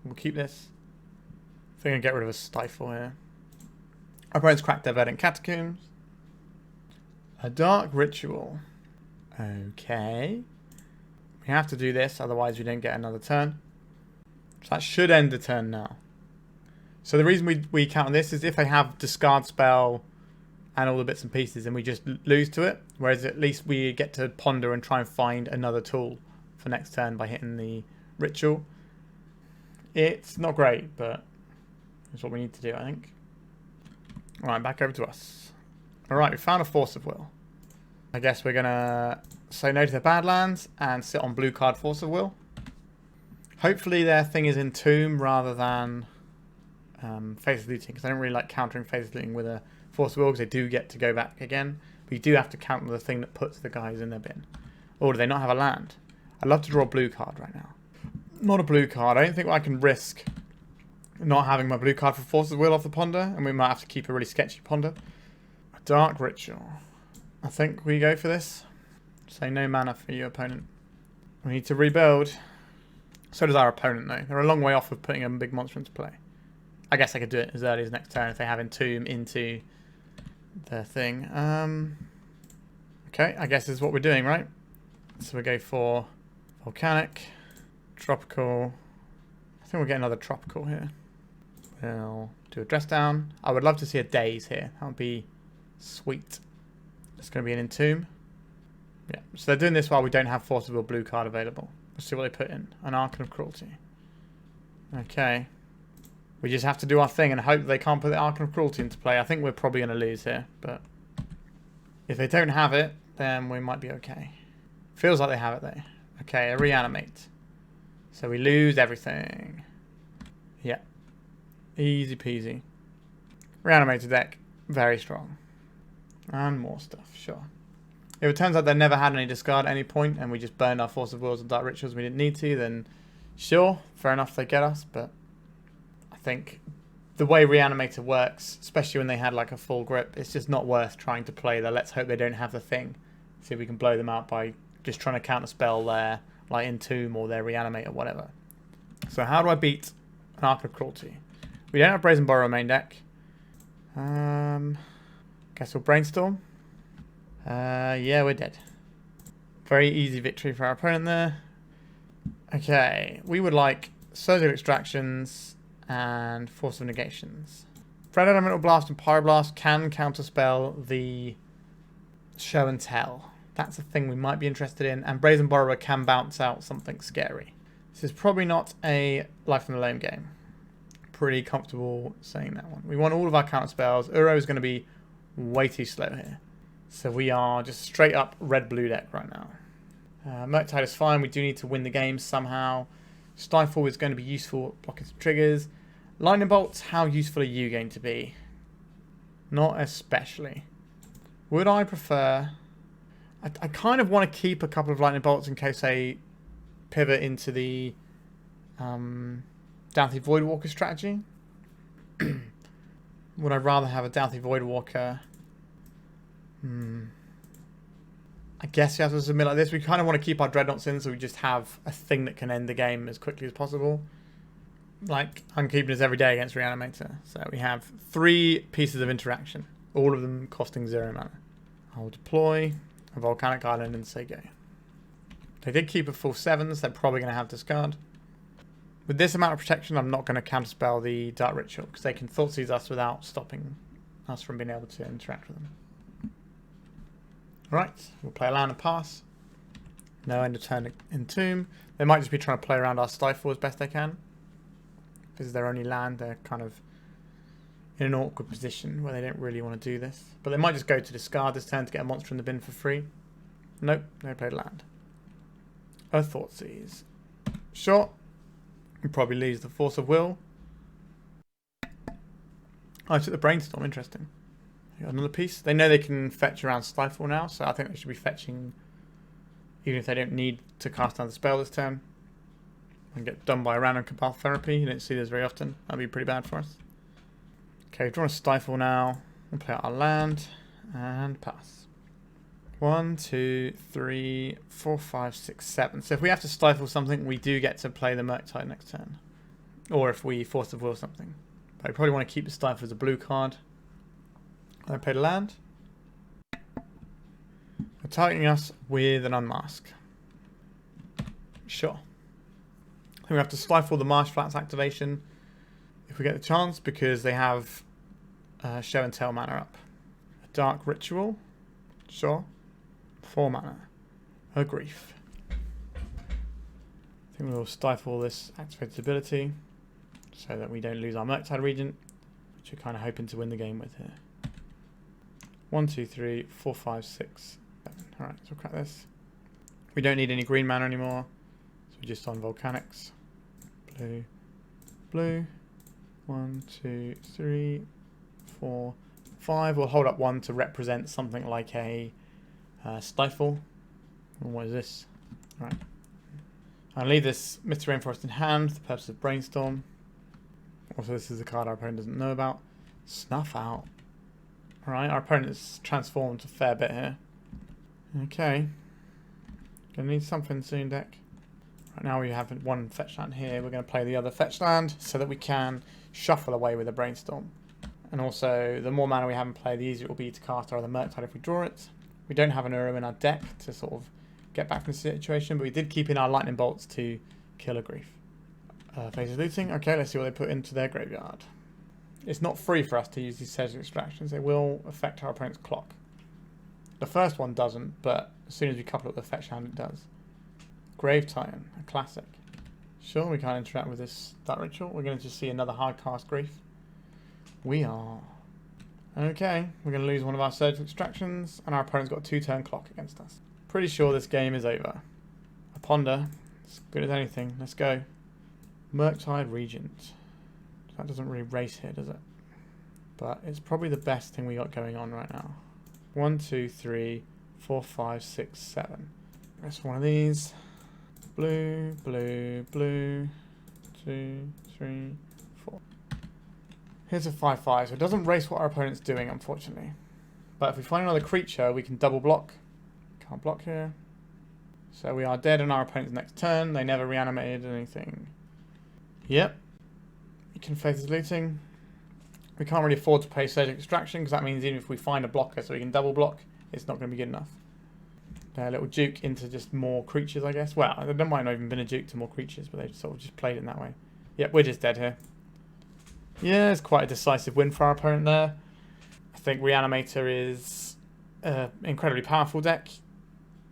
We'll keep this. I think I'll get rid of a Stifle here. Our opponents cracked their Verdant Catacombs. A Dark Ritual. Okay. We have to do this, otherwise we don't get another turn. So that should end the turn now. So the reason we count on this is if they have Discard Spell and all the bits and pieces and we just lose to it. Whereas at least we get to ponder and try and find another tool for next turn by hitting the Ritual. It's not great, but it's what we need to do, I think. Alright, back over to us. Alright, we found a Force of Will. I guess we're going to say no to the Badlands and sit on blue card Force of Will. Hopefully their thing is Entomb rather than Faceless Looting, because I don't really like countering Faceless Looting with a Force of Will because they do get to go back again. But you do have to counter the thing that puts the guys in their bin. Or do they not have a land? I'd love to draw a blue card right now. Not a blue card. I don't think I can risk not having my blue card for Force of Will off the Ponder, and we might have to keep a really sketchy Ponder. A Dark Ritual. I think we go for this. Say no mana for your opponent. We need to rebuild. So does our opponent, though. They're a long way off of putting a big monster into play. I guess I could do it as early as next turn if they have Entomb into their thing. Okay, I guess this is what we're doing, right? So we go for Volcanic, Tropical. I think we'll get another Tropical here. We'll do a Dress Down. I would love to see a Daze here. That would be sweet. It's going to be an Entomb. Yeah, so they're doing this while we don't have Force of Will blue card available. Let's see what they put in. An Archon of Cruelty. Okay. We just have to do our thing and hope they can't put the Archon of Cruelty into play. I think we're probably going to lose here, but if they don't have it, then we might be okay. Feels like they have it though. Okay, a Reanimate. So we lose everything. Yeah. Easy peasy. Reanimated deck. Very strong. And more stuff, sure. If it turns out they never had any discard at any point and we just burned our Force of Wills and Dark Rituals we didn't need to, then sure, fair enough they get us, but I think the way Reanimator works, especially when they had like a full grip, it's just not worth trying to play the let's hope they don't have the thing. See if we can blow them out by just trying to counter spell their like Entomb or their Reanimate or whatever. So how do I beat an Archon of Cruelty? We don't have Brazen Borrower main deck. Guess we'll Brainstorm. Yeah, we're dead. Very easy victory for our opponent there. Okay, we would like Surgical Extractions and Force of Negations. Dread Elemental Blast and Pyroblast can counterspell the Show and Tell. That's a thing we might be interested in. And Brazen Borrower can bounce out something scary. This is probably not a Life from the Loam game. Pretty comfortable saying that one. We want all of our counter spells. Uro is going to be way too slow here. So we are just straight up red-blue deck right now. Murktide is fine. We do need to win the game somehow. Stifle is going to be useful at blocking some triggers. Lightning Bolts, how useful are you going to be? Not especially. Would I prefer... I kind of want to keep a couple of Lightning Bolts in case they pivot into the Doughty Voidwalker strategy. Would I rather have a Doughty Voidwalker? I guess you have to submit like this. We kind of want to keep our Dreadnoughts in so we just have a thing that can end the game as quickly as possible. Like, I'm keeping this every day against Reanimator. So we have 3 pieces of interaction. All of them costing 0 mana. I'll deploy a Volcanic Island and say go. They did keep a full 7s. They're probably going to have discard. With this amount of protection, I'm not going to counterspell the Dark Ritual because they can Thoughtseize us without stopping us from being able to interact with them. Right, we'll play a land and pass. No end of turn Entomb. They might just be trying to play around our Stifle as best they can. This is their only land. They're kind of in an awkward position where they don't really want to do this. But they might just go to discard this turn to get a monster in the bin for free. Nope, they played land. A Thoughtseize. Sure. We probably lose the Force of Will. Oh, I took the Brainstorm. Interesting. Got another piece. They know they can fetch around Stifle now, so I think they should be fetching even if they don't need to cast another spell this turn. And get done by a random Cabal Therapy. You don't see this very often. That'd be pretty bad for us. Okay, we've drawn a Stifle now. We'll play out our land and pass. 1, 2, 3, 4, 5, 6, 7. So if we have to Stifle something, we do get to play the Murktide next turn. Or if we Force of Will something. But we probably want to keep the Stifle as a blue card. I played a land. They're targeting us with an Unmask. Sure. I think we have to Stifle the Marsh Flats activation if we get the chance because they have Show and Tell mana up. A Dark Ritual. Sure. 4 mana. A Grief. I think we'll Stifle this activated ability so that we don't lose our Murktide Regent, which we're kind of hoping to win the game with here. 1, 2, 3, 4, 5, 6, 7. Alright, so we'll crack this. We don't need any green mana anymore. So we're just on Volcanics. Blue. Blue. 1, 2, 3, 4, 5. We'll hold up 1 to represent something like a Stifle. And what is this? Alright. I'll leave this Misty Rainforest in hand for the purpose of Brainstorm. Also, this is a card our opponent doesn't know about. Snuff Out. Alright, our opponent has transformed a fair bit here. Okay. Gonna need something soon, deck. Right now we have one fetch land here. We're going to play the other fetch land so that we can shuffle away with a Brainstorm. And also, the more mana we have in play, the easier it will be to cast our other Murktide if we draw it. We don't have an Uro in our deck to sort of get back from the situation, but we did keep in our Lightning Bolts to kill a Grief. Phases looting. Okay, let's see what they put into their graveyard. It's not free for us to use these Sedge extractions. They will affect our opponent's clock. The first one doesn't, but as soon as we couple it with the fetch hand, it does. Grave Titan, a classic. Sure, we can't interact with this Dark Ritual. We're going to just see another hard cast Grief. We are. Okay, we're going to lose one of our Surgical Extractions, and our opponent's got a 2-turn clock against us. Pretty sure this game is over. A Ponder, as good as anything. Let's go. Murktide Regent. That doesn't really race here, does it? But it's probably the best thing we got going on right now. 1, 2, 3, 4, 5, 6, 7. Rest one of these. Blue, blue, blue. 2, 3, 4. Here's a 5/5, so it doesn't race what our opponent's doing, unfortunately. But if we find another creature, we can double block. Can't block here. So we are dead on our opponent's next turn. They never reanimated anything. Yep. You can face this looting. We can't really afford to pay Surgical Extraction, because that means even if we find a blocker so we can double block, it's not going to be good enough. A little juke into just more creatures, I guess. Well, there might not even been a juke to more creatures, but they sort of just played it in that way. Yep, we're just dead here. Yeah, it's quite a decisive win for our opponent there. I think Reanimator is an incredibly powerful deck.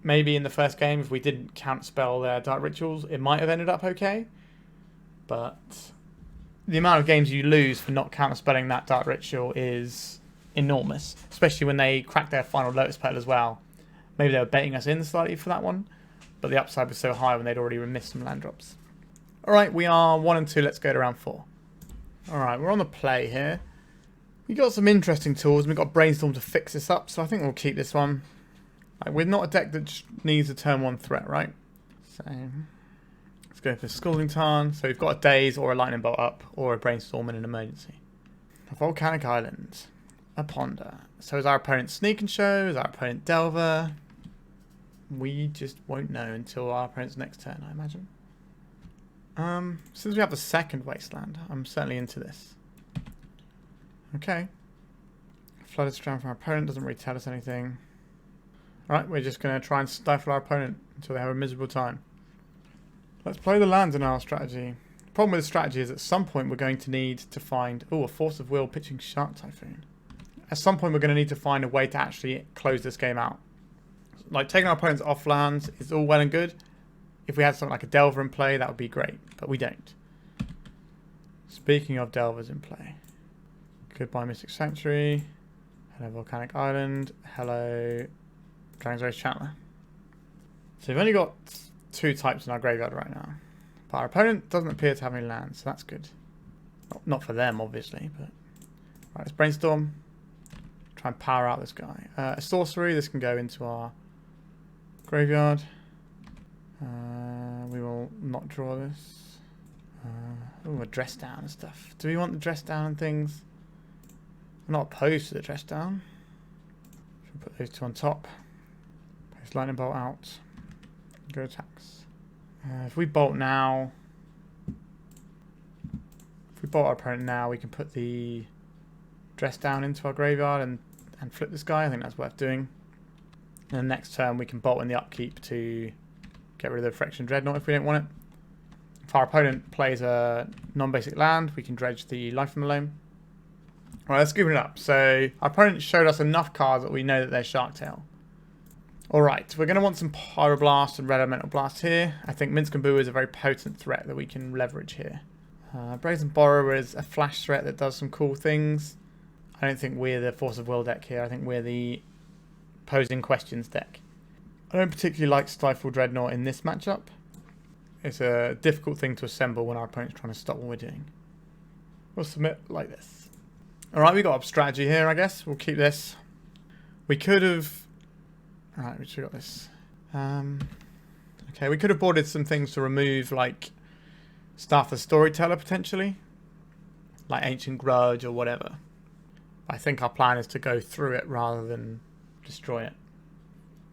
Maybe in the first game, if we didn't counterspell their Dark Rituals, it might have ended up okay. But the amount of games you lose for not counterspelling that Dark Ritual is enormous. Especially when they crack their final Lotus Petal as well. Maybe they were baiting us in slightly for that one. But the upside was so high when they'd already missed some land drops. Alright, we are 1 and 2. Let's go to round 4. Alright, we're on the play here. We got some interesting tools. We've got Brainstorm to fix this up. So I think we'll keep this one. We're not a deck that needs a turn 1 threat, right? So let's go for Scalding Tarn. So we've got a Daze or a Lightning Bolt up. Or a Brainstorm in an emergency. A Volcanic Island. A Ponder. So is our opponent Sneak and Show? Is our opponent Delver? We just won't know until our opponent's next turn, I imagine. Since we have the second Wasteland, I'm certainly into this. Okay. Flooded Strand from our opponent doesn't really tell us anything. Alright, we're just going to try and stifle our opponent until they have a miserable time. Let's play the lands in our strategy. The problem with the strategy is at some point we're going to need to find... Oh, a Force of Will pitching Shark Typhoon. At some point we're going to need to find a way to actually close this game out. Like, taking our opponents off lands is all well and good. If we had something like a Delver in play, that would be great. But we don't. Speaking of Delvers in play. Goodbye Mystic Sanctuary. Hello Volcanic Island. Hello Dragon's Race Chandler. So we've only got 2 types in our graveyard right now. But our opponent doesn't appear to have any lands, so that's good. Not for them, obviously. But right, let's Brainstorm. Try and power out this guy. A sorcery, this can go into our graveyard. We will not draw this. Oh, a dress down and stuff. Do we want the dress down and things? I'm not opposed to the dress down. Should put those 2 on top. Place Lightning Bolt out. Go attacks. If we bolt now, if we bolt our opponent now, we can put the dress down into our graveyard and flip this guy. I think that's worth doing. And then next turn we can bolt in the upkeep to get rid of the Phyrexian Dreadnought if we don't want it. If our opponent plays a non-basic land, we can dredge the life from the Loam. Alright, let's scoop it up. So our opponent showed us enough cards that we know that they're Shark Tail. Alright, we're going to want some Pyroblast and Red Elemental Blast here. I think Minsc and Boo is a very potent threat that we can leverage here. Brazen Borrower is a flash threat that does some cool things. I don't think we're the Force of Will deck here. I think we're the Posing Questions deck. I don't particularly like Stifle Dreadnought in this matchup. It's a difficult thing to assemble when our opponent's trying to stop what we're doing. We'll submit like this. Alright, we got a strategy here, I guess. We'll keep this. We could have... Alright, we just got this. Okay, we could have boarded some things to remove, like Staff the Storyteller, potentially. Like Ancient Grudge or whatever. I think our plan is to go through it rather than destroy it.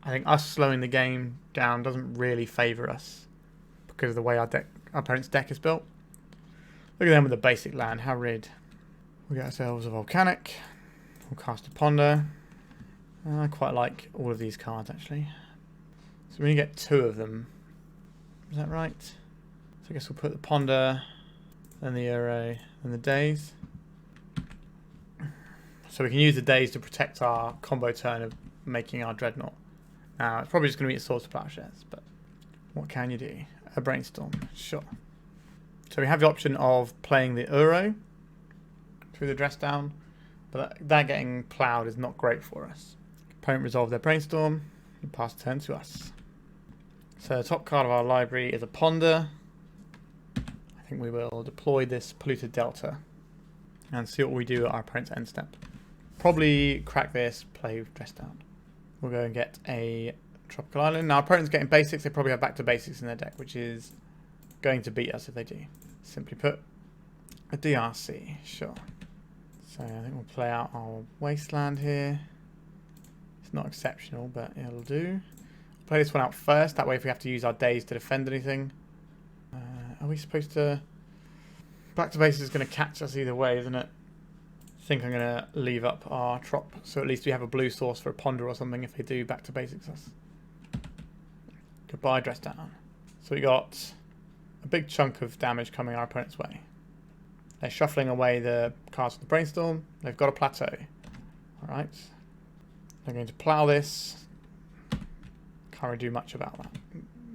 I think us slowing the game down doesn't really favour us. because of the way our opponent's deck is built. Look at them with the basic land, how rid. We get ourselves a Volcanic. We'll cast a Ponder. I quite like all of these cards actually. So we only get 2 of them. Is that right? So I guess we'll put the Ponder, then the Euro, and the Daze. So we can use the Daze to protect our combo turn of making our Dreadnought. Now, it's probably just going to be a Swords to Plowshares, but what can you do? A Brainstorm, sure. So we have the option of playing the Euro through the dress down, but that getting plowed is not great for us. Opponent resolve their Brainstorm and pass the turn to us. So the top card of our library is a Ponder. I think we will deploy this Polluted Delta and see what we do at our opponent's end step. Probably crack this, play dress down. We'll go and get a Tropical Island. Now our opponent's getting basics, they probably have back to basics in their deck, which is going to beat us if they do. Simply put, a DRC, sure. So I think we'll play out our Wasteland here. It's not exceptional, but it'll do. Play this one out first, that way if we have to use our Daze to defend anything. Are we supposed to... Back to basics is going to catch us either way, isn't it? I think I'm going to leave up our Trop, so at least we have a blue source for a Ponder or something if they do back to basics us. Goodbye, dress down. So we got a big chunk of damage coming our opponent's way. They're shuffling away the cards of the Brainstorm. They've got a plateau. Alright. They're going to plow this. Can't really do much about that.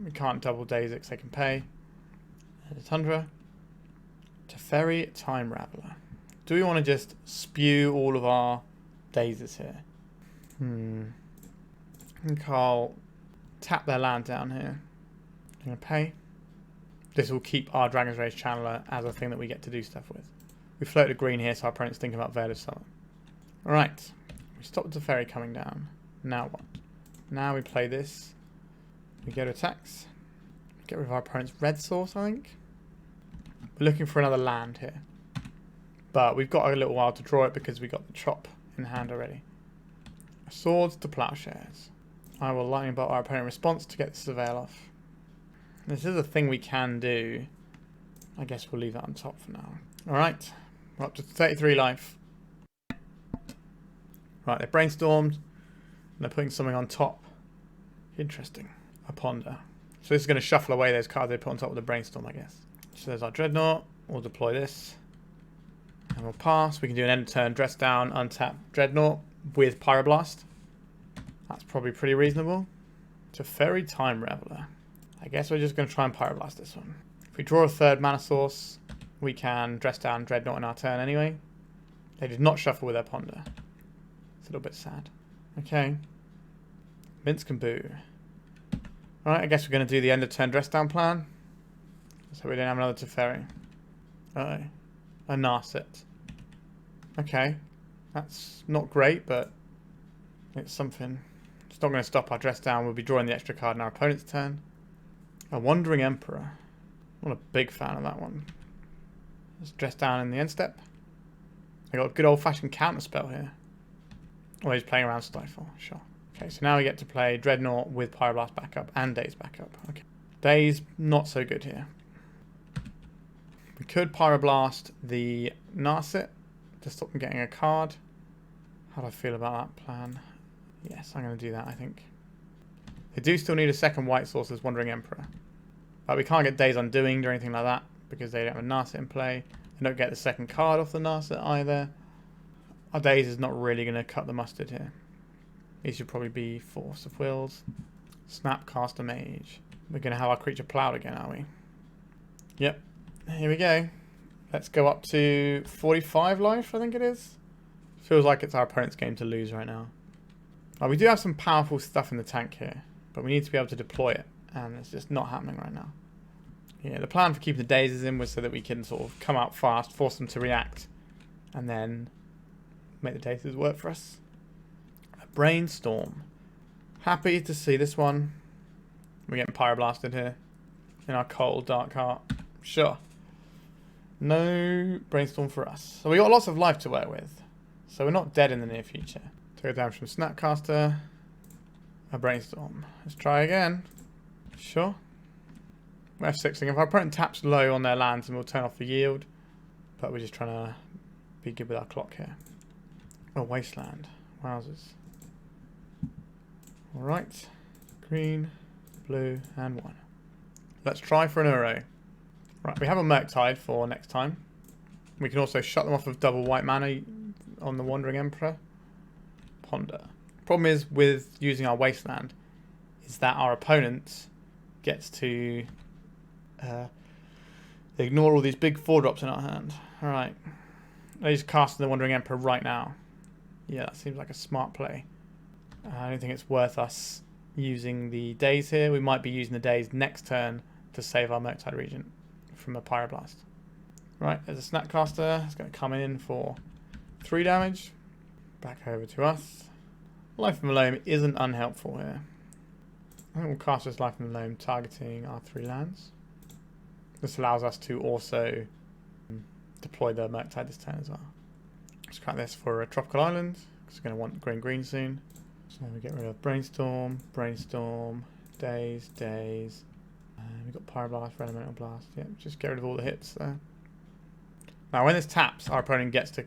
We can't double Daze because they can pay. There's a Tundra. Teferi Time Raveler. Do we want to just spew all of our Dazes here? I think I'll tap their land down here. I'm going to pay. This will keep our Dragon's Rage Channeler as a thing that we get to do stuff with. We float a green here, so our opponent's thinking about Veil of Summer. Alright. We stopped the Teferi coming down. Now what? Now we play this. We go to attacks. Get rid of our opponent's red source, I think. We're looking for another land here. But we've got a little while to draw it because we got the chop in hand already. Swords to Plowshares. I will lightning bolt our opponent response to get the Surveil off. This is a thing we can do. I guess we'll leave that on top for now. Alright. We're up to 33 life. Right, they've brainstormed. And they're putting something on top. Interesting. A Ponder. So this is going to shuffle away those cards they put on top of the Brainstorm, I guess. So there's our Dreadnought. We'll deploy this. And we'll pass. We can do an end turn, dress down, untap Dreadnought with Pyroblast. That's probably pretty reasonable. Teferi Time Raveler. I guess we're just going to try and Pyroblast this one. If we draw a third mana source, we can dress down Dreadnought in our turn anyway. They did not shuffle with their Ponder. It's a little bit sad. Okay. Minsc and Boo. Alright, I guess we're going to do the end of turn dress down plan. So we don't have another Teferi. Uh-oh. A Narset. Okay. That's not great, but it's something. It's not going to stop our dress down. We'll be drawing the extra card in our opponent's turn. A Wandering Emperor. Not a big fan of that one. Let's dress down in the end step. I got a good old-fashioned counter spell here. Oh, he's playing around Stifle. Sure. Okay, so now we get to play Dreadnought with Pyroblast backup and Daze backup. Okay. Daze, not so good here. We could Pyroblast the Narset to stop them getting a card. How do I feel about that plan? Yes, I'm going to do that, I think. They do still need a second white source as Wandering Emperor. But we can't get Daze Undoing or anything like that because they don't have a Narset in play. They don't get the second card off the Narset either. Our Daze is not really going to cut the mustard here. These should probably be Force of Wills. Snapcaster Mage. We're going to have our creature plowed again, are we? Yep. Here we go. Let's go up to 45 life, I think it is. Feels like it's our opponent's game to lose right now. We do have some powerful stuff in the tank here, but we need to be able to deploy it, and it's just not happening right now. Yeah, the plan for keeping the Dazes in was so that we can sort of come out fast, force them to react, and then make the Dazes work for us. A Brainstorm. Happy to see this one. We're getting Pyroblasted here in our cold, dark heart. Sure. No Brainstorm for us. So we got lots of life to work with. So we're not dead in the near future. Take down from Snapcaster. A Brainstorm. Let's try again. Sure. F6ing. If our opponent taps low on their lands, then we'll turn off the yield. But we're just trying to be good with our clock here. Oh, Wasteland. Wowzers. Alright. Green, blue, and 1. Let's try for an Uro. Right, we have a Murktide for next time. We can also shut them off with double white mana on the Wandering Emperor. Ponder. Problem is with using our Wasteland is that our opponent gets to ignore all these big 4-drops in our hand. Alright. They just cast the Wandering Emperor right now. Yeah, that seems like a smart play. I don't think it's worth us using the Daze here. We might be using the Daze next turn to save our Murktide Regent from a Pyroblast. Right, there's a Snapcaster. It's going to come in for 3 damage. Back over to us. Life from the Loam isn't unhelpful here. I think we'll cast this Life from the Loam targeting our 3 lands. This allows us to also deploy the Murktide this turn as well. Let's crack this for a Tropical Island, because we're going to want green soon. So we get rid of Brainstorm, Daze. We've got Pyroblast, Elemental Blast. Yeah, just get rid of all the hits there. Now when this taps, our opponent gets to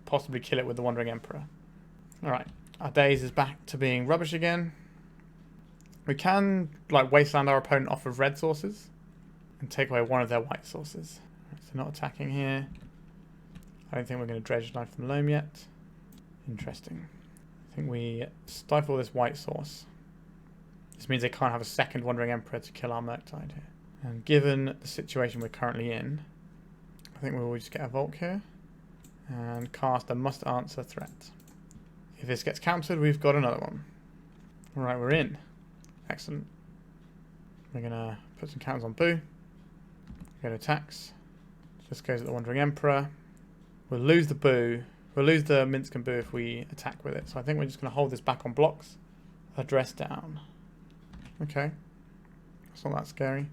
possibly kill it with the Wandering Emperor. Alright, our Daze is back to being rubbish again. We can like Wasteland our opponent off of red sources and take away one of their white sources. Right, so not attacking here. I don't think we're going to dredge Life from Loam yet. Interesting. I think we stifle this white source. This means they can't have a second Wandering Emperor to kill our Murktide here. And given the situation we're currently in, I think we'll just get a Volk here and cast a Must Answer threat. If this gets countered, we've got another one. Alright, we're in. Excellent. We're going to put some counters on Boo. Go to attacks. This goes at the Wandering Emperor. We'll lose the Boo. We'll lose the Minsc and Boo if we attack with it. So I think we're just going to hold this back on blocks. Address down. Okay. That's not that scary.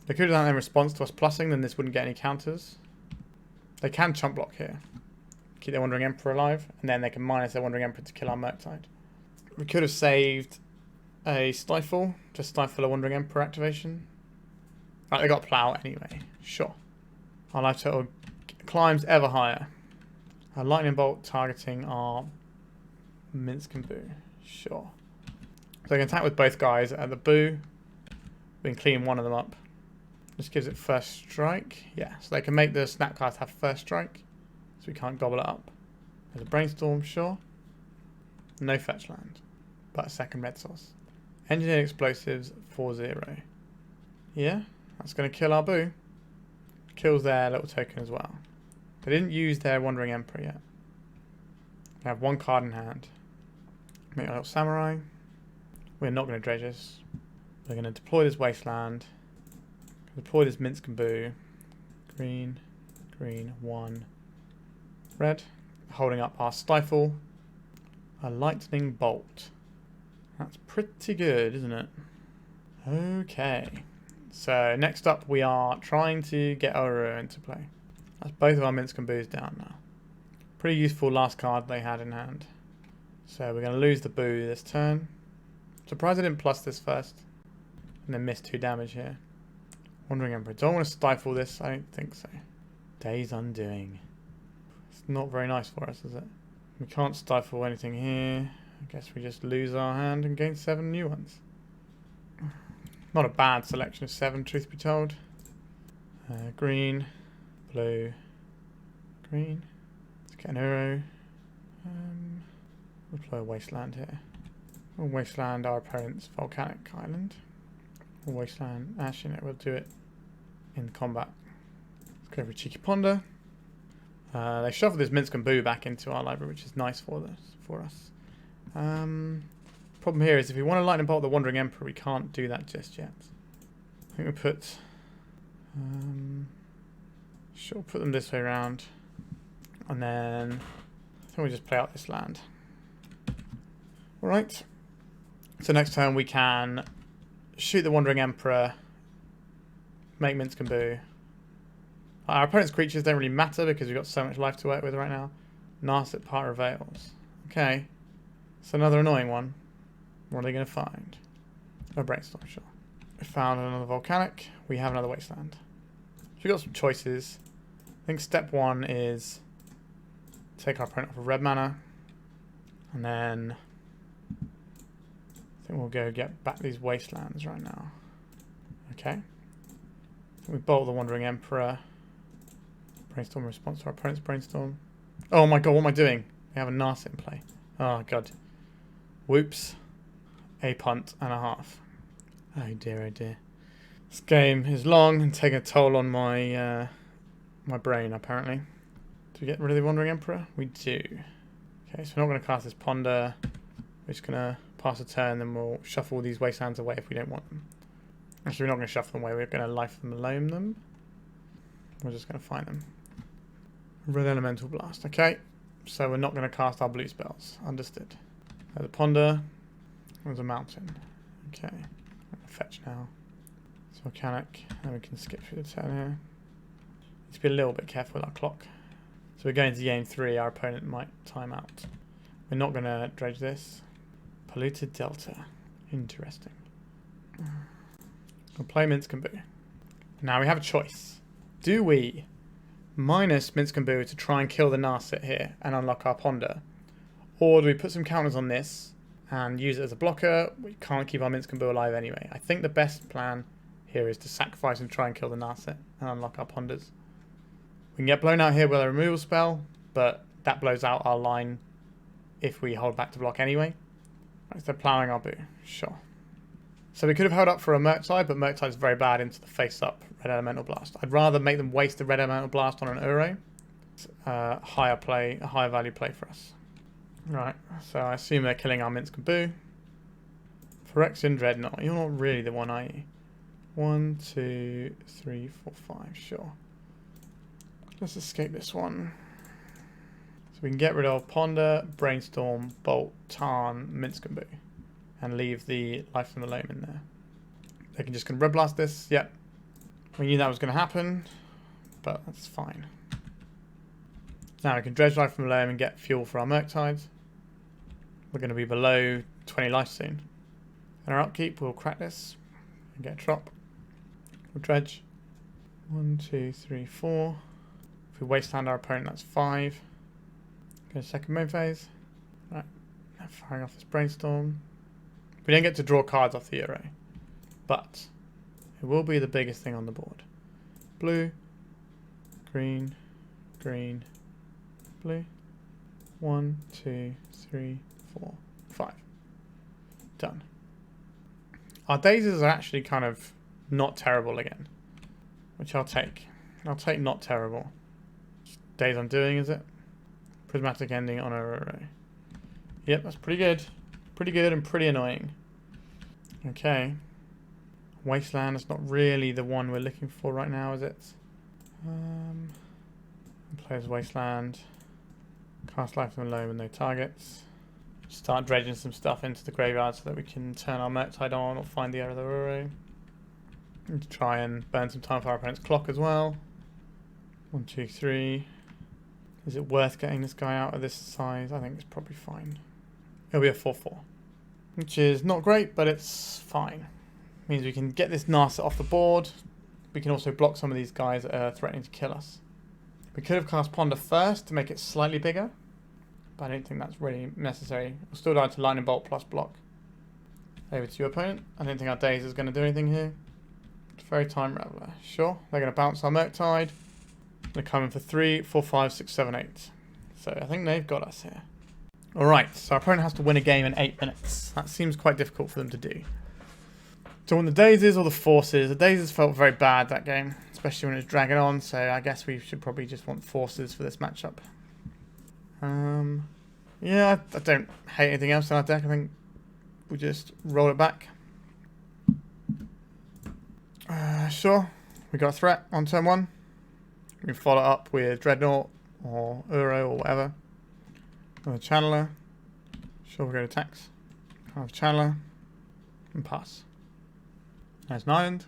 They could have done that in response to us plussing, then this wouldn't get any counters. They can chump block here. Keep their Wandering Emperor alive, and then they can minus their Wandering Emperor to kill our Murktide. We could have saved a Stifle, to stifle a Wandering Emperor activation. Right, they got Plow anyway. Sure. Our life total climbs ever higher. Our Lightning Bolt targeting our Minsc and Boo. Sure. So they can attack with both guys at the Boo. We can clean one of them up. This gives it first strike. Yeah, so they can make the Snapcast have first strike. So we can't gobble it up. There's a Brainstorm, sure. No fetch land. But a second red source. Engineered Explosives 4-0. Yeah, that's going to kill our Boo. Kills their little token as well. They didn't use their Wandering Emperor yet. They have 1 card in hand. Make a little Samurai. We're not going to dredge this. We're going to deploy this Wasteland. Deploy this Minsc and Boo. Green, 1. Red. Holding up our Stifle. A Lightning Bolt. That's pretty good, isn't it? Okay. So next up we are trying to get Uro into play. That's both of our Minsc and Boos down now. Pretty useful last card they had in hand. So we're going to lose the Boo this turn. Surprised I didn't plus this first. And then miss 2 damage here. Wandering Emperor. Do I want to stifle this? I don't think so. Daze Undoing. It's not very nice for us, is it? We can't stifle anything here. I guess we just lose our hand and gain 7 new ones. Not a bad selection of 7, truth be told. Green, blue, green. Let's get an Uro. We'll play a Wasteland here. We'll Wasteland our opponent's Volcanic Island. We'll Wasteland. Actually, no, we'll do it in combat. Let's go for a cheeky Ponder. They shuffled this Minsc and Boo back into our library, which is nice for us. Problem here is if we want to Lightning Bolt the Wandering Emperor, we can't do that just yet. I think we put... sure, put them this way around. And then I think we just play out this land. Alright. So next turn we can shoot the Wandering Emperor, make Minsc and Boo. Our opponent's creatures don't really matter because we've got so much life to work with right now. Narset Pyro Veils. Okay. It's another annoying one. What are they going to find? A Brainstorm, sure. We found another Volcanic. We have another Wasteland. So we've got some choices. I think step 1 is take our opponent off of red mana. And then I think we'll go get back these Wastelands right now. Okay. We bolt the Wandering Emperor. Brainstorm response to our opponent's Brainstorm. Oh my god, what am I doing? We have a Narset in play. Oh god. Whoops. A punt and a half. Oh dear, oh dear. This game is long and taking a toll on my my brain, apparently. Do we get rid of the Wandering Emperor? We do. Okay, so we're not going to cast this Ponder. We're just going to pass a turn, then we'll shuffle all these Wastelands away if we don't want them. Actually, we're not going to shuffle them away. We're going to life them, loam them. We're just going to find them. Red Elemental Blast. Okay, so we're not going to cast our blue spells. Understood. There's a Ponder. There's a Mountain. Okay, I'm going to fetch now. It's Volcanic, and we can skip through the turn here. Need to be a little bit careful with our clock. So we're going to game 3. Our opponent might time out. We're not going to dredge this. Polluted Delta. Interesting. We'll play Minsc and Boo. Now we have a choice. Do we minus Minsc and Boo to try and kill the Narset here and unlock our Ponder? Or do we put some counters on this and use it as a blocker? We can't keep our Minsc and Boo alive anyway. I think the best plan here is to sacrifice and try and kill the Narset and unlock our Ponders. We can get blown out here with a removal spell, but that blows out our line if we hold back to block anyway. Right, so plowing our Boo. Sure. So we could have held up for a Murktide, but Murktide's very bad into the face-up Red Elemental Blast. I'd rather make them waste the Red Elemental Blast on an Uro. It's a higher value play for us. Right, so I assume they're killing our Minsc and Boo. Phyrexian Dreadnought. You're not really the one, are you? 1, 2, 3, 4, 5. Sure. Let's escape this one. So we can get rid of Ponder, Brainstorm, Bolt, Tarn, Minsc and Boo. And leave the Life from the Loam in there. They can just Red Blast this. Yep. We knew that was going to happen, but that's fine. Now we can dredge Life from the Loam and get fuel for our Murktides. We're going to be below 20 life soon. In our upkeep, we'll crack this and get a drop. We'll dredge. 1, 2, 3, 4. If we wasteland our opponent, that's 5. Go to second main phase. Right. Now firing off this Brainstorm. We don't get to draw cards off the Uro, but it will be the biggest thing on the board. Blue, green, green, blue. 1, 2, 3, 4, 5. Done. Our Dazes are actually kind of not terrible again, which I'll take. I'll take not terrible. Daze Undoing, is it? Prismatic Ending on a Uro. Yep, that's pretty good. Pretty good and pretty annoying. Okay. Wasteland is not really the one we're looking for right now, is it? Play as Wasteland. Cast Life from the Loam with no targets. Start dredging some stuff into the graveyard so that we can turn our Murktide on or find the other Uro. And try and burn some time for our opponent's clock as well. 1, 2, 3. Is it worth getting this guy out of this size? I think it's probably fine. It'll be a 4-4. Which is not great, but it's fine. Means we can get this Narset off the board. We can also block some of these guys that are threatening to kill us. We could have cast Ponder first to make it slightly bigger, but I don't think that's really necessary. We'll still die to Lightning Bolt plus block. Over to your opponent. I don't think our Daze is going to do anything here. Fairy Time Raveler. Sure, they're going to bounce our Murktide. They're coming for 3, 4, 5, 6, 7, 8. So I think they've got us here. Alright, so our opponent has to win a game in 8 minutes. That seems quite difficult for them to do. Do you want the Dazes or the Forces? The Dazes felt very bad that game, especially when it was dragging on, so I guess we should probably just want Forces for this matchup. Yeah, I don't hate anything else in our deck. I think we just roll it back. Sure, we got a threat on turn 1. We can follow up with Dreadnought or Uro or whatever. Another Channeler. Sure, we'll go to attacks. Have a Channeler. And pass. There's an island.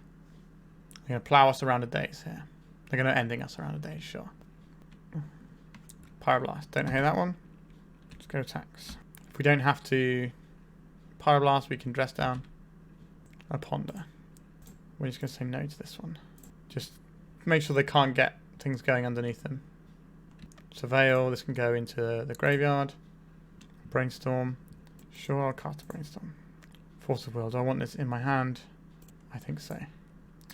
They're going to plow us around a Daze here. They're going to ending us around a Daze, sure. Pyroblast. Don't hear that one. Let's go to attacks. If we don't have to Pyroblast, we can dress down a Ponder. we're just going to say no to this one. Just make sure they can't get things going underneath them. Surveil, this can go into the graveyard. Brainstorm. Sure, I'll cast a Brainstorm. Force of Will, do I want this in my hand? I think so.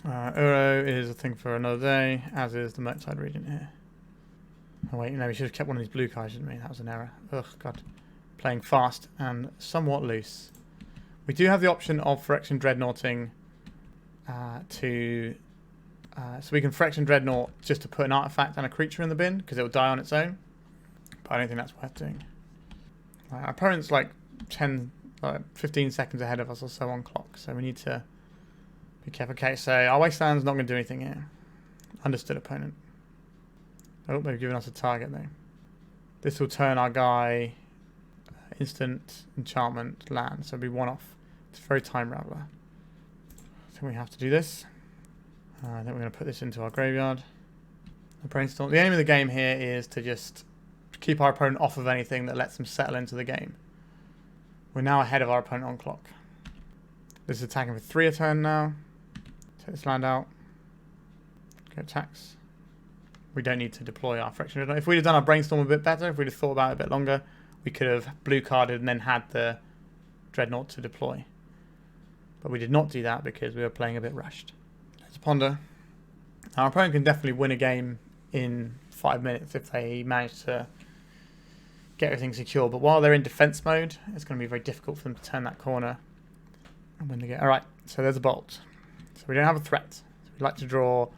Uro is a thing for another day, as is the Murktide Regent here. Oh wait, no, we should have kept one of these blue cards, shouldn't we? That was an error. Ugh, God. Playing fast and somewhat loose. We do have the option of Phyrexian Dreadnoughting so we can Phyrexian Dreadnought just to put an artifact and a creature in the bin, because it will die on its own. But I don't think that's worth doing. Our opponent's like 15 seconds ahead of us or so on clock, so we need to be careful. Okay, so our Wasteland's not going to do anything here. Understood, opponent. Oh, they've given us a target though. This will turn our guy instant enchantment land, so it'll be one off. It's very time raveler. I think we have to do this. Then we're going to put this into our graveyard. The Brainstorm. The aim of the game here is to just keep our opponent off of anything that lets them settle into the game. We're now ahead of our opponent on clock. This is attacking for 3 a turn now. Take this land out. Go attacks. We don't need to deploy our Phyrexian Dreadnought. If we'd have done our Brainstorm a bit better, if we'd have thought about it a bit longer, we could have blue carded and then had the Dreadnought to deploy. But we did not do that because we were playing a bit rushed. Let's ponder. Our opponent can definitely win a game in 5 minutes if they manage to get everything secure. But while they're in defense mode, it's going to be very difficult for them to turn that corner and win the game. Alright, so there's a bolt. So we don't have a threat. So we'd like to draw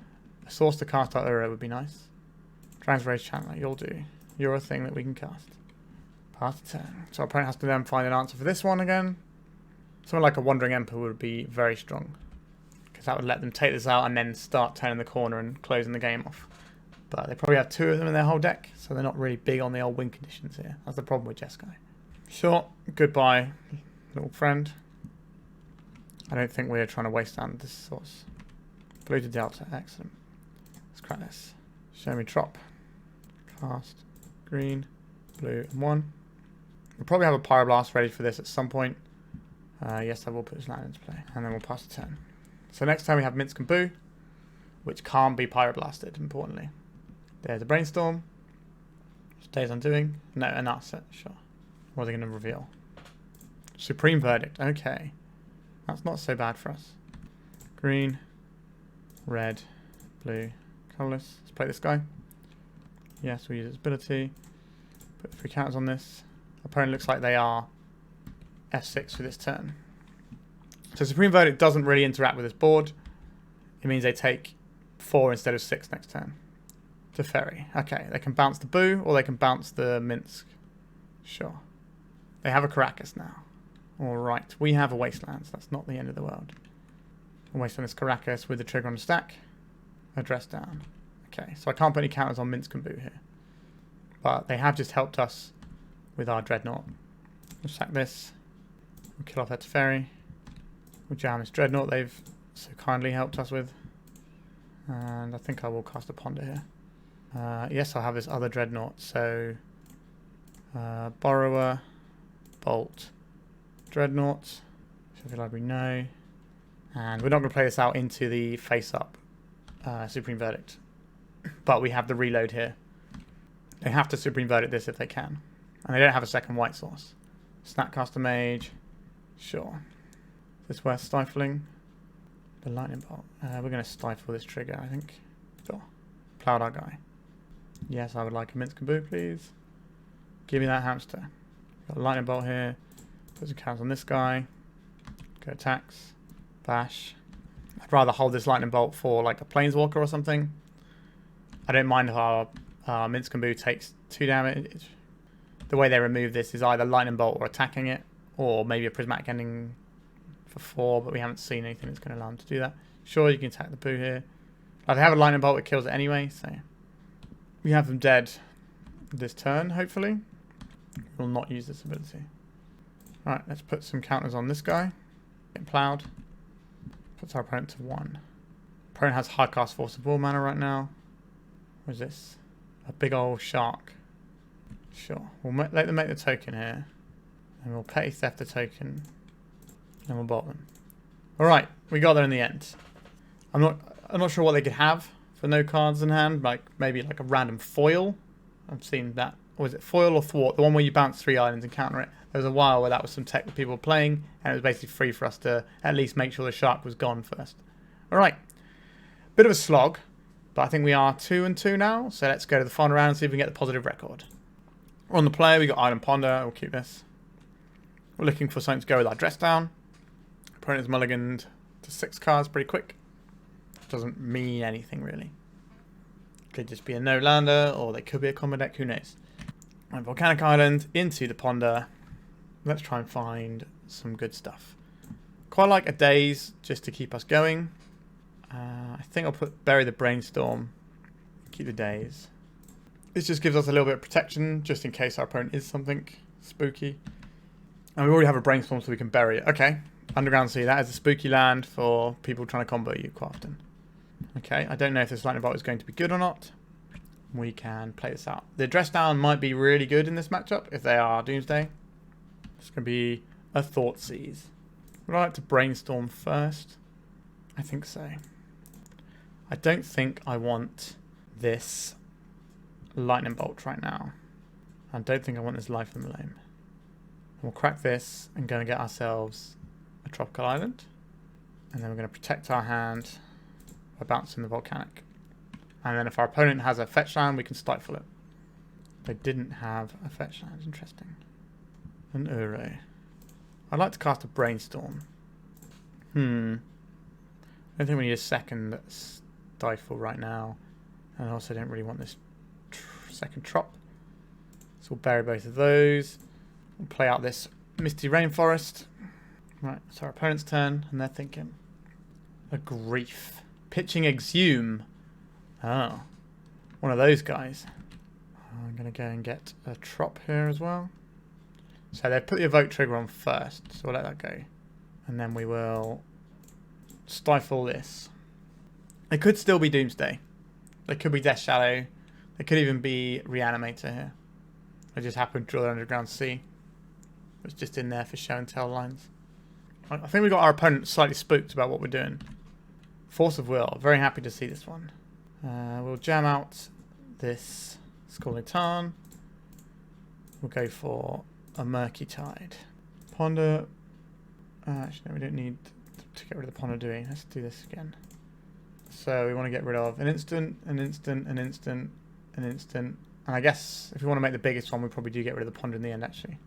a source to cast our Uro would be nice. Transrace Chandler, you'll do. You're a thing that we can cast. Pass the turn. So our opponent has to then find an answer for this one again. Something like a Wandering Emperor would be very strong, because that would let them take this out and then start turning the corner and closing the game off. But they probably have 2 of them in their whole deck, so they're not really big on the old win conditions here. That's the problem with Jeskai. Sure, goodbye, little friend. I don't think we're trying to waste down this source. Polluted Delta, excellent. Let's crack this. Show me drop. Cast, green, blue, and 1. We'll probably have a Pyroblast ready for this at some point. Yes, I will put this land into play, and then we'll pass the turn. So next time we have Minsc and Boo, which can't be Pyroblasted, importantly. There's a Brainstorm. Daze Undoing. No, an asset, sure. What are they going to reveal? Supreme Verdict, okay. That's not so bad for us. Green, red, blue, colourless. Let's play this guy. Yes, we'll use its ability. Put 3 counters on this. Opponent looks like they are F6 for this turn. So Supreme Verdict doesn't really interact with this board. It means they take 4 instead of 6 next turn. To Ferry. Okay, they can bounce the Boo or they can bounce the Minsc. Sure. They have a Caracas now. Alright, we have a Wasteland, so that's not the end of the world. A Wasteland is Caracas with the trigger on the stack. Address down. Okay, so I can't put any counters on Minsc and Boo here. But they have just helped us with our Dreadnought. We'll sack this. We'll kill off that Teferi. We'll jam this Dreadnought they've so kindly helped us with. And I think I will cast a Ponder here. Yes, I'll have this other Dreadnought. So, Borrower, Bolt, Dreadnought, Shuffle Library, no. And we're not going to play this out into the face-up Supreme Verdict. But we have the reload here. They have to Supreme Verdict this if they can. And they don't have a second white source. Snapcaster Mage. Sure. Is this worth stifling? The Lightning Bolt. We're going to stifle this trigger, I think. Sure. Plowed our guy. Yes, I would like a Minsc and Boo, please. Give me that hamster. Got a Lightning Bolt here. Put some counters on this guy. Go attacks. Bash. I'd rather hold this Lightning Bolt for like a Planeswalker or something. I don't mind if our Minsc and Boo takes 2 damage. The way they remove this is either Lightning Bolt or attacking it, or maybe a Prismatic Ending for 4, but we haven't seen anything that's going to allow them to do that. Sure, you can attack the Boo here. If they have a Lightning Bolt, it kills it anyway, so we have them dead this turn, hopefully. We'll not use this ability. Alright, let's put some counters on this guy. Get plowed. Puts our opponent to 1. Opponent has high cast Force of Will mana right now. What is this? A big old shark. Sure. We'll let them make the token here. And we'll Petty Theft the token. And we'll bolt them. Alright, we got there in the end. I'm not sure what they could have for no cards in hand. Like maybe like a random foil. I've seen that. Or is it foil or thwart? The one where you bounce 3 islands and counter it. There was a while where that was some tech that people were playing, and it was basically free for us to at least make sure the shark was gone first. Alright. Bit of a slog, but I think we are 2-2 now, so let's go to the final round and see if we can get the positive record. We're on the play, we got Island Ponder, we'll keep this. We're looking for something to go with our dress down. Opponent's mulliganed to 6 cards pretty quick. Doesn't mean anything really. Could just be a no-lander, or they could be a combo deck, who knows. Right, Volcanic Island, into the Ponder. Let's try and find some good stuff. Quite like a Daze, just to keep us going. I think I'll bury the Brainstorm. Keep the Daze. This just gives us a little bit of protection, just in case our opponent is something spooky. And we already have a Brainstorm, so we can bury it. Okay, Underground Sea, that is a spooky land for people trying to combo you quite often. Okay, I don't know if this Lightning Bolt is going to be good or not. We can play this out. The dress down might be really good in this matchup if they are Doomsday. It's going to be a Thoughtseize. Would I like to Brainstorm first? I think so. I don't think I want this Lightning Bolt right now. I don't think I want this Life from the Loam. We'll crack this and go and get ourselves a Tropical Island. And then we're going to protect our hand by bouncing the Volcanic. And then if our opponent has a fetch land, we can stifle it. They didn't have a fetch land. Interesting. An Uro. I'd like to cast a Brainstorm. I don't think we need a second Stifle right now. And I also don't really want this second Trop. So we'll bury both of those. We'll play out this Misty Rainforest. Right, it's our opponent's turn, and they're thinking. A Grief. Pitching Exhume. Oh, one of those guys. I'm going to go and get a Trop here as well. So they put the evoke trigger on first, so we'll let that go. And then we will stifle this. It could still be Doomsday. There could be Death Shadow. There could even be Reanimator here. I just happened to draw the Underground Sea. It was just in there for show and tell lines. I think we got our opponent slightly spooked about what we're doing. Force of Will. Very happy to see this one. We'll jam out this Scalding Tarn. We'll go for a Murktide. Ponder. Actually, no, we don't need to get rid of the Ponder, do we? Let's do this again. So we want to get rid of an instant, an instant, an instant, an instant. And I guess if we want to make the biggest one, we probably do get rid of the Ponder in the end, actually.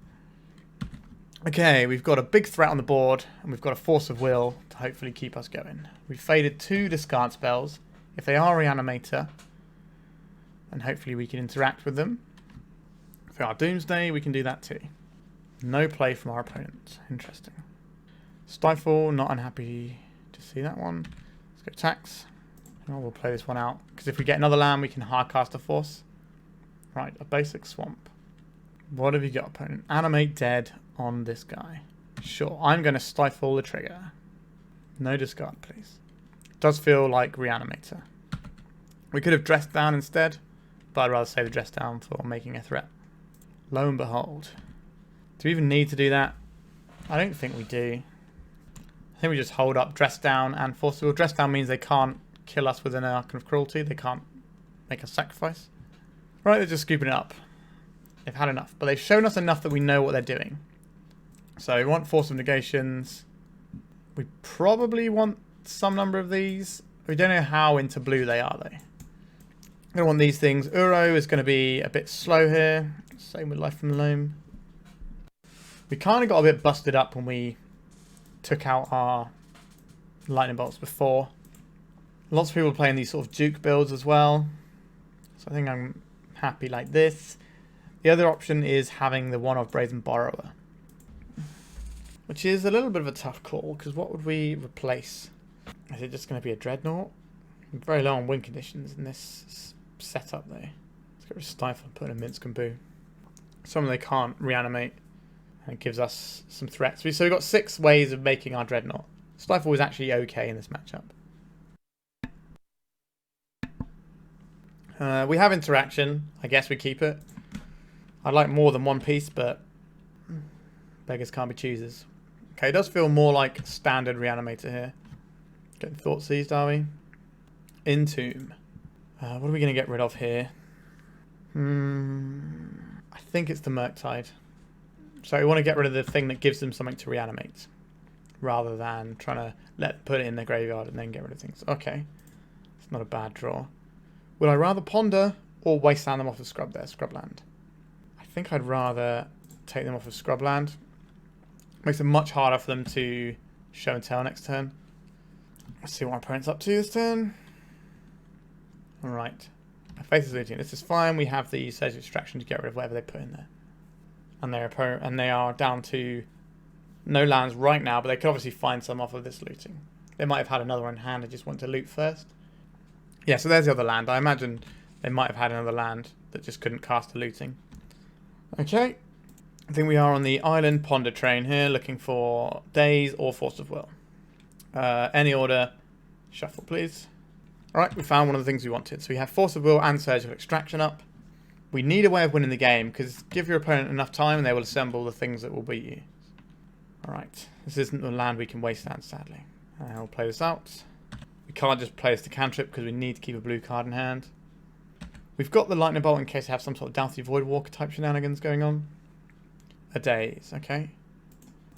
Okay, we've got a big threat on the board, and we've got a Force of Will to hopefully keep us going. We've faded 2 discard spells. If they are Reanimator, then hopefully we can interact with them. If they are Doomsday, we can do that too. No play from our opponent. Interesting. Stifle, not unhappy to see that one. Let's go tax. Oh, we'll play this one out, because if we get another land, we can hardcast a Force. Right, a basic Swamp. What have you got, opponent? Animate dead on this guy. Sure, I'm going to stifle the trigger. No discard, please. Does feel like Reanimator. We could have dressed down instead, but I'd rather save the dress down for making a threat. Lo and behold. Do we even need to do that? I don't think we do. I think we just hold up dress down and Force of Will. Dress down means they can't kill us with an Archon of Cruelty. They can't make a sacrifice. Right, they're just scooping it up. They've had enough, but they've shown us enough that we know what they're doing. So we want Force of Negations. We probably want some number of these. We don't know how into blue they are, though. I don't want these things. Uro is going to be a bit slow here. Same with Life from the Loam. We kind of got a bit busted up when we took out our lightning bolts before. Lots of people are playing these sort of Duke builds as well. So I think I'm happy like this. The other option is having the one of Brazen Borrower, which is a little bit of a tough call, because what would we replace? Is it just going to be a Dreadnought? I'm very low on win conditions in this setup, though. Let's get rid of Stifle and put in a Minsc and Boo. Something they can't reanimate, and it gives us some threats. So we've got 6 ways of making our Dreadnought. Stifle was actually okay in this matchup. We have interaction. I guess we keep it. I'd like more than one piece, but beggars can't be choosers. Okay, it does feel more like standard Reanimator here. Getting thought seized, are we? Entomb. What are we going to get rid of here? I think it's the Murktide. So we want to get rid of the thing that gives them something to reanimate, rather than trying to put it in their graveyard and then get rid of things. Okay, it's not a bad draw. Would I rather ponder or wasteland them off of scrubland? I think I'd rather take them off of scrubland. Makes it much harder for them to show and tell next turn. Let's see what my opponent's up to this turn. Alright. My faith is looting. This is fine. We have the Surge Extraction to get rid of whatever they put in there. And they are down to no lands right now, but they could obviously find some off of this looting. They might have had another one in hand and just want to loot first. Yeah, so there's the other land. I imagine they might have had another land that just couldn't cast the looting. Okay. I think we are on the island ponder train here, looking for Daze or Force of Will. Any order. Shuffle, please. Alright, we found one of the things we wanted. So we have Force of Will and Surge of Extraction up. We need a way of winning the game, because give your opponent enough time and they will assemble the things that will beat you. Alright, this isn't the land we can wasteland, sadly. We'll play this out. We can't just play this to cantrip because we need to keep a blue card in hand. We've got the Lightning Bolt in case they have some sort of Doughty Voidwalker type shenanigans going on. A Daze, okay.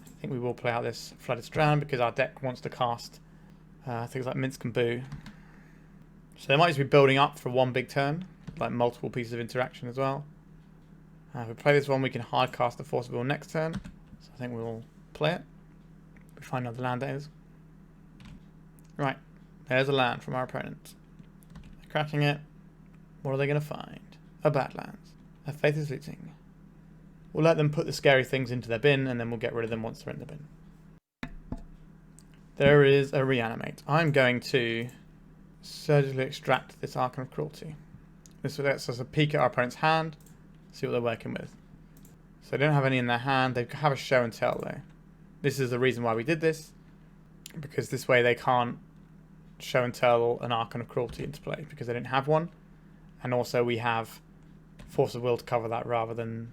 I think we will play out this Flooded Strand because our deck wants to cast things like Minsc and Boo. So they might just be building up for one big turn, like multiple pieces of interaction as well. If we play this one, we can hard cast the Force of Will next turn. So I think we'll play it. We find another land, that is. Right, there's a land from our opponent. They're cracking it. What are they going to find? A Badlands. A Faith is Looting. We'll let them put the scary things into their bin, and then we'll get rid of them once they're in the bin. There is a Reanimate. I'm going to surgically extract this Archon of Cruelty. This lets us a peek at our opponent's hand, see what they're working with. So they don't have any in their hand. They have a show and tell though. This is the reason why we did this, because this way they can't show and tell an Archon of Cruelty into play because they didn't have one, and also we have Force of Will to cover that rather than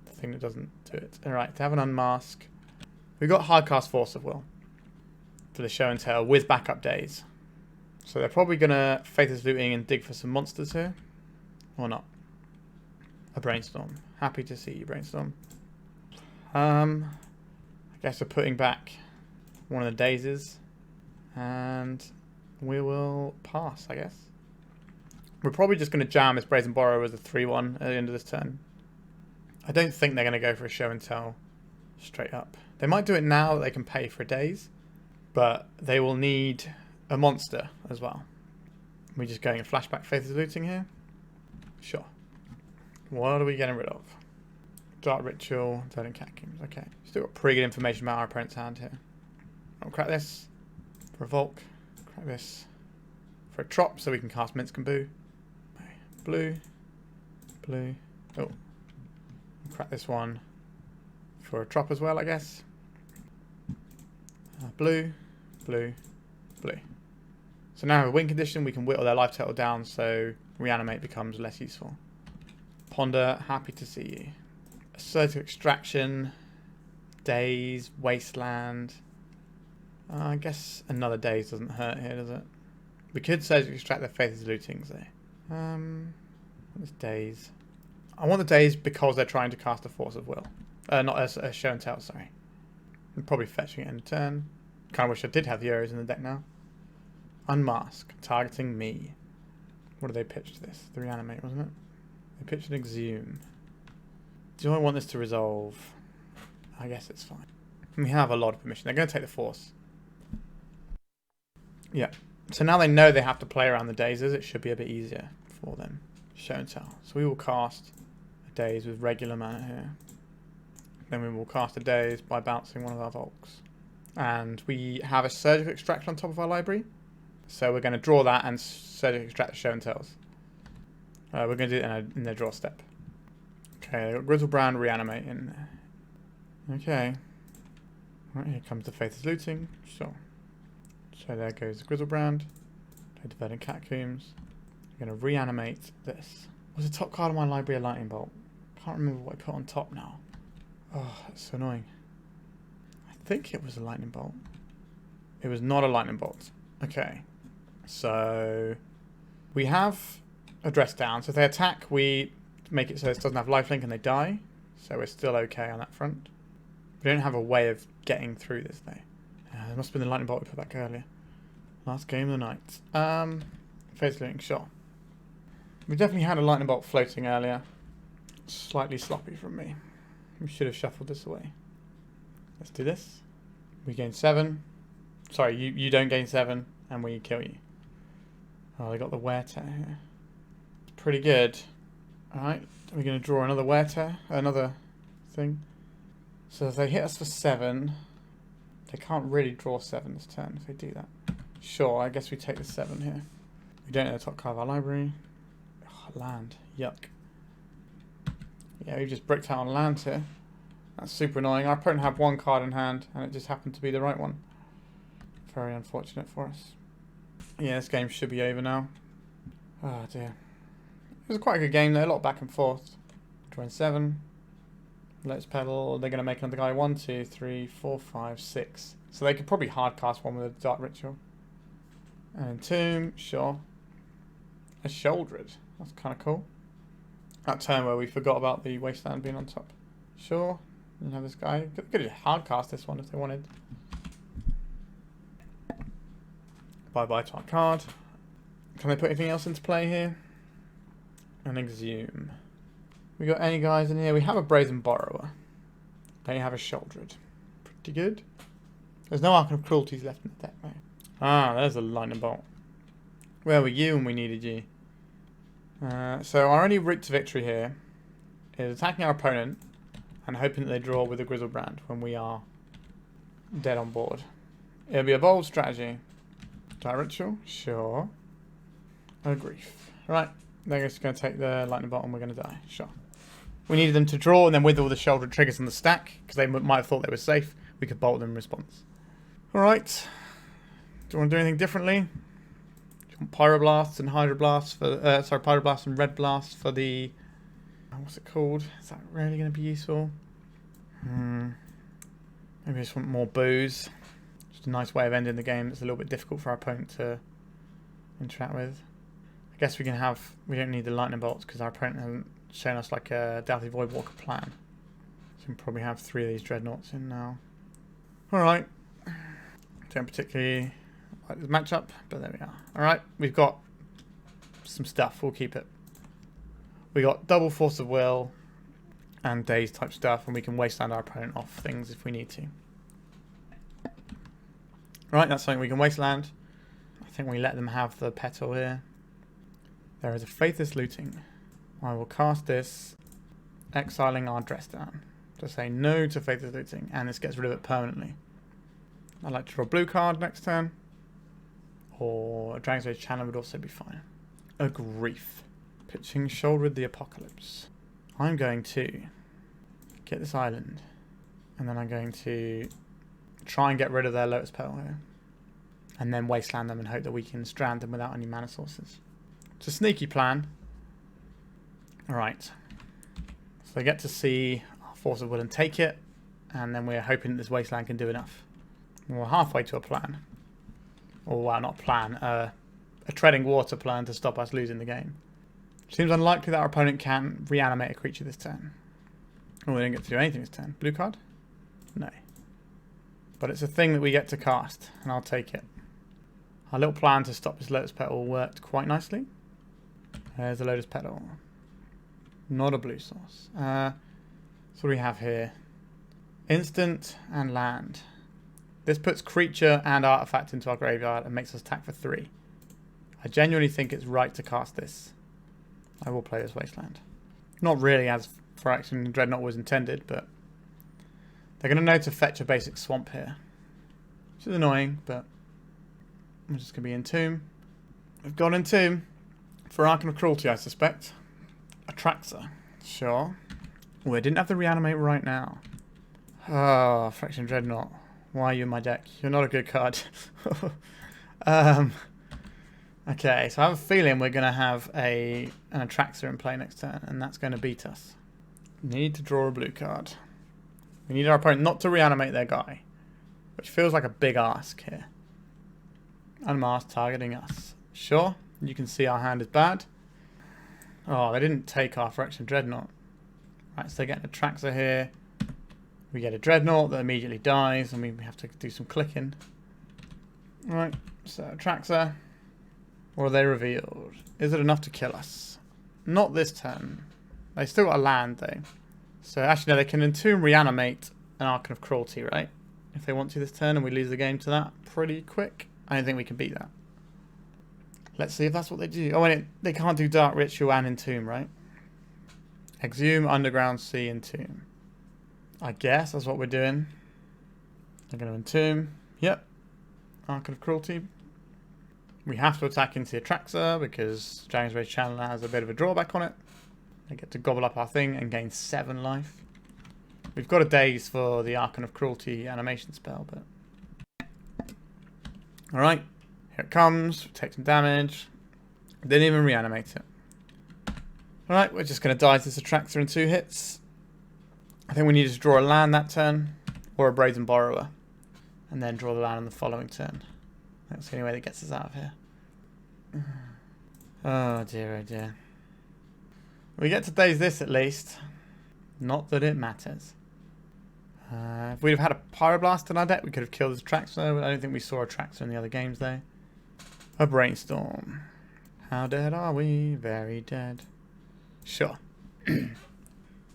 the thing that doesn't do it. Alright, to have an unmask, we've got hardcast Force of Will for the show and tell with backup Daze. So they're probably going to Faith is Looting and dig for some monsters here. Or not. A Brainstorm. Happy to see you, Brainstorm. I guess we're putting back one of the Dazes. And we will pass, I guess. We're probably just going to jam this Brazen Borrower as a 3-1 at the end of this turn. I don't think they're going to go for a show and tell straight up. They might do it now that they can pay for a Daze. But they will need a monster as well. We're just going a flashback Faith is Looting here. Sure. What are we getting rid of? Dark Ritual, Turning Catacombs. Okay. Still got pretty good information about our opponent's hand here. I'll crack this for a Volk. Crack this for a Trop so we can cast Minsc and Boo. Blue. Blue. Oh. I'll crack this one for a Trop as well, I guess. Blue. Blue. Blue. So now with win condition, we can whittle their life total down, so Reanimate becomes less useful. Ponder, happy to see you. Assertive Extraction, Daze, Wasteland. I guess another Daze doesn't hurt here, does it? We could surgically extract their Faith is Looting, though. What is Daze? I want the Daze because they're trying to cast a Force of Will. Not a show and tell, sorry. I'm probably fetching it in a turn. Kind of wish I did have the arrows in the deck now. Unmask, targeting me. What did they pitch to this? The Reanimate, wasn't it? They pitched an Exhume. Do I want this to resolve? I guess it's fine. We have a lot of permission. They're going to take the Force. Yeah. So now they know they have to play around the Dazes. It should be a bit easier for them. Show and tell. So we will cast a Daze with regular mana here. Then we will cast a Daze by bouncing one of our Volks. And we have a Surgical Extraction on top of our library. So we're going to draw that and Surgical Extract the show and tells. We're going to do it in their draw step. Okay, Grizzlebrand Reanimate in there. Okay. Right, here comes the Faith is Looting. Sure. So there goes the Grizzlebrand. Play Diverting Catacombs. I'm going to reanimate this. Was the top card of my library a Lightning Bolt? Can't remember what I put on top now. Oh, that's so annoying. I think it was a Lightning Bolt. It was not a lightning bolt. Okay. So we have a dress down. So if they attack, we make it so it doesn't have lifelink and they die. So we're still okay on that front. We don't have a way of getting through this though. There must have been the lightning bolt we put back earlier. Last game of the night. Phase looting, sure. We definitely had a lightning bolt floating earlier. Slightly sloppy from me. We should have shuffled this away. Let's do this. We gain 7. Sorry, you don't gain 7, and we kill you. Oh, they got the wear tear here. It's pretty good. Alright, we're going to draw another wear tear, another thing. So if they hit us for 7, they can't really draw 7 this turn if they do that. Sure, I guess we take the 7 here. We don't know the top card of our library. Oh, land. Yuck. Yeah, we've just bricked out on land here. That's super annoying. Our opponent had 1 card in hand, and it just happened to be the right one. Very unfortunate for us. Yeah, this game should be over now. Oh dear. It was quite a good game though, a lot back and forth. Drawing 7. Let's pedal. They're going to make another guy 1, 2, 3, 4, 5, 6. So they could probably hard cast one with a Dark Ritual. And Entomb, sure. A Shouldered. That's kind of cool. That turn where we forgot about the Wasteland being on top. Sure. You have this guy. Could have hard cast this one if they wanted. Bye-bye to our card. Can they put anything else into play here? And Exhume. We got any guys in here? We have a Brazen Borrower. They have a Shouldered. Pretty good. There's no Archon of Cruelties left in the deck, mate. Ah, there's a lightning bolt. Where were you when we needed you? So our only route to victory here is attacking our opponent and hoping that they draw with a Grizzlebrand when we are dead on board. It'll be a bold strategy. Dark Ritual? Sure. Oh, grief. Right. They're just going to take the lightning bolt and we're going to die. Sure. We needed them to draw, and then with all the shoulder triggers on the stack, because they might have thought they were safe, we could bolt them in response. Alright. Do you want to do anything differently? Do you want Pyroblast and Hydroblast for... sorry, Pyroblast and Red Blast for the... What's it called? Is that really going to be useful? Maybe I just want more booze. Just a nice way of ending the game that's a little bit difficult for our opponent to interact with. I guess we can have... We don't need the lightning bolts because our opponent hasn't shown us like a Doughty Voidwalker plan. So we can probably have 3 of these Dreadnoughts in now. Alright. Don't particularly like this matchup, but there we are. Alright, we've got some stuff. We'll keep it. We got double Force of Will and Daze type stuff, and we can wasteland our opponent off things if we need to. Right, that's something we can wasteland. I think we let them have the petal here. There is a Faithless Looting. I will cast this, exiling our dress down to say no to Faithless Looting, and this gets rid of it permanently. I'd like to draw a blue card next turn, or a Dragon's Rage Channel would also be fine. A grief. Pitching Shouldered the Apocalypse. I'm going to get this island, and then I'm going to try and get rid of their Lotus Petal here, and then wasteland them and hope that we can strand them without any mana sources. It's a sneaky plan. Alright. So they get to see our Force of Will and take it, and then we're hoping that this wasteland can do enough. We're halfway to a plan. Or, well, not a plan, a treading water plan to stop us losing the game. Seems unlikely that our opponent can reanimate a creature this turn. Oh, we didn't get to do anything this turn. Blue card? No. But it's a thing that we get to cast, and I'll take it. Our little plan to stop this Lotus Petal worked quite nicely. There's the Lotus Petal. Not a blue source. So what do we have here? Instant and land. This puts creature and artifact into our graveyard and makes us attack for 3. I genuinely think it's right to cast this. I will play this Wasteland. Not really as Phyrexian Dreadnought was intended, but they're going to know to fetch a basic swamp here. Which is annoying, but I'm just going to be Entomb. We've got Entomb for Archon of Cruelty, I suspect. Atraxa. Sure. Oh, I didn't have the reanimate right now. Oh, Phyrexian Dreadnought. Why are you in my deck? You're not a good card. Okay, so I have a feeling we're going to have an Atraxa in play next turn, and that's going to beat us. Need to draw a blue card. We need our opponent not to reanimate their guy, which feels like a big ask here. Unmasked targeting us. Sure, you can see our hand is bad. Oh, they didn't take our Phyrexian Dreadnought. Right, so they get a Traxxas here. We get a Dreadnought that immediately dies, and we have to do some clicking. Right, so Traxxas. What are they revealed? Is it enough to kill us? Not this turn. They still got a land, though. So actually, no, they can Entomb Reanimate an Archon of Cruelty, right? If they want to this turn, and we lose the game to that pretty quick. I don't think we can beat that. Let's see if that's what they do. Oh, and they can't do Dark Ritual and Entomb, right? Exhume, Underground Sea, Entomb. I guess that's what we're doing. They're going to Entomb. Yep. Archon of Cruelty. We have to attack into the Traxxas because Dragon's Rage Channeler has a bit of a drawback on it. They get to gobble up our thing and gain 7 life. We've got a Daze for the Archon of Cruelty animation spell, but... Alright. Here it comes. Take some damage. Didn't even reanimate it. Alright, we're just going to die to this Traxxas in 2 hits. I think we need to draw a land that turn. Or a Brazen Borrower. And then draw the land on the following turn. That's the only way that gets us out of here. Oh dear, oh dear. We get to Daze this at least. Not that it matters. If we'd have had a Pyroblast in our deck, we could have killed this Traxxas. I don't think we saw a Traxxas in the other games though. A Brainstorm. How dead are we? Very dead. Sure.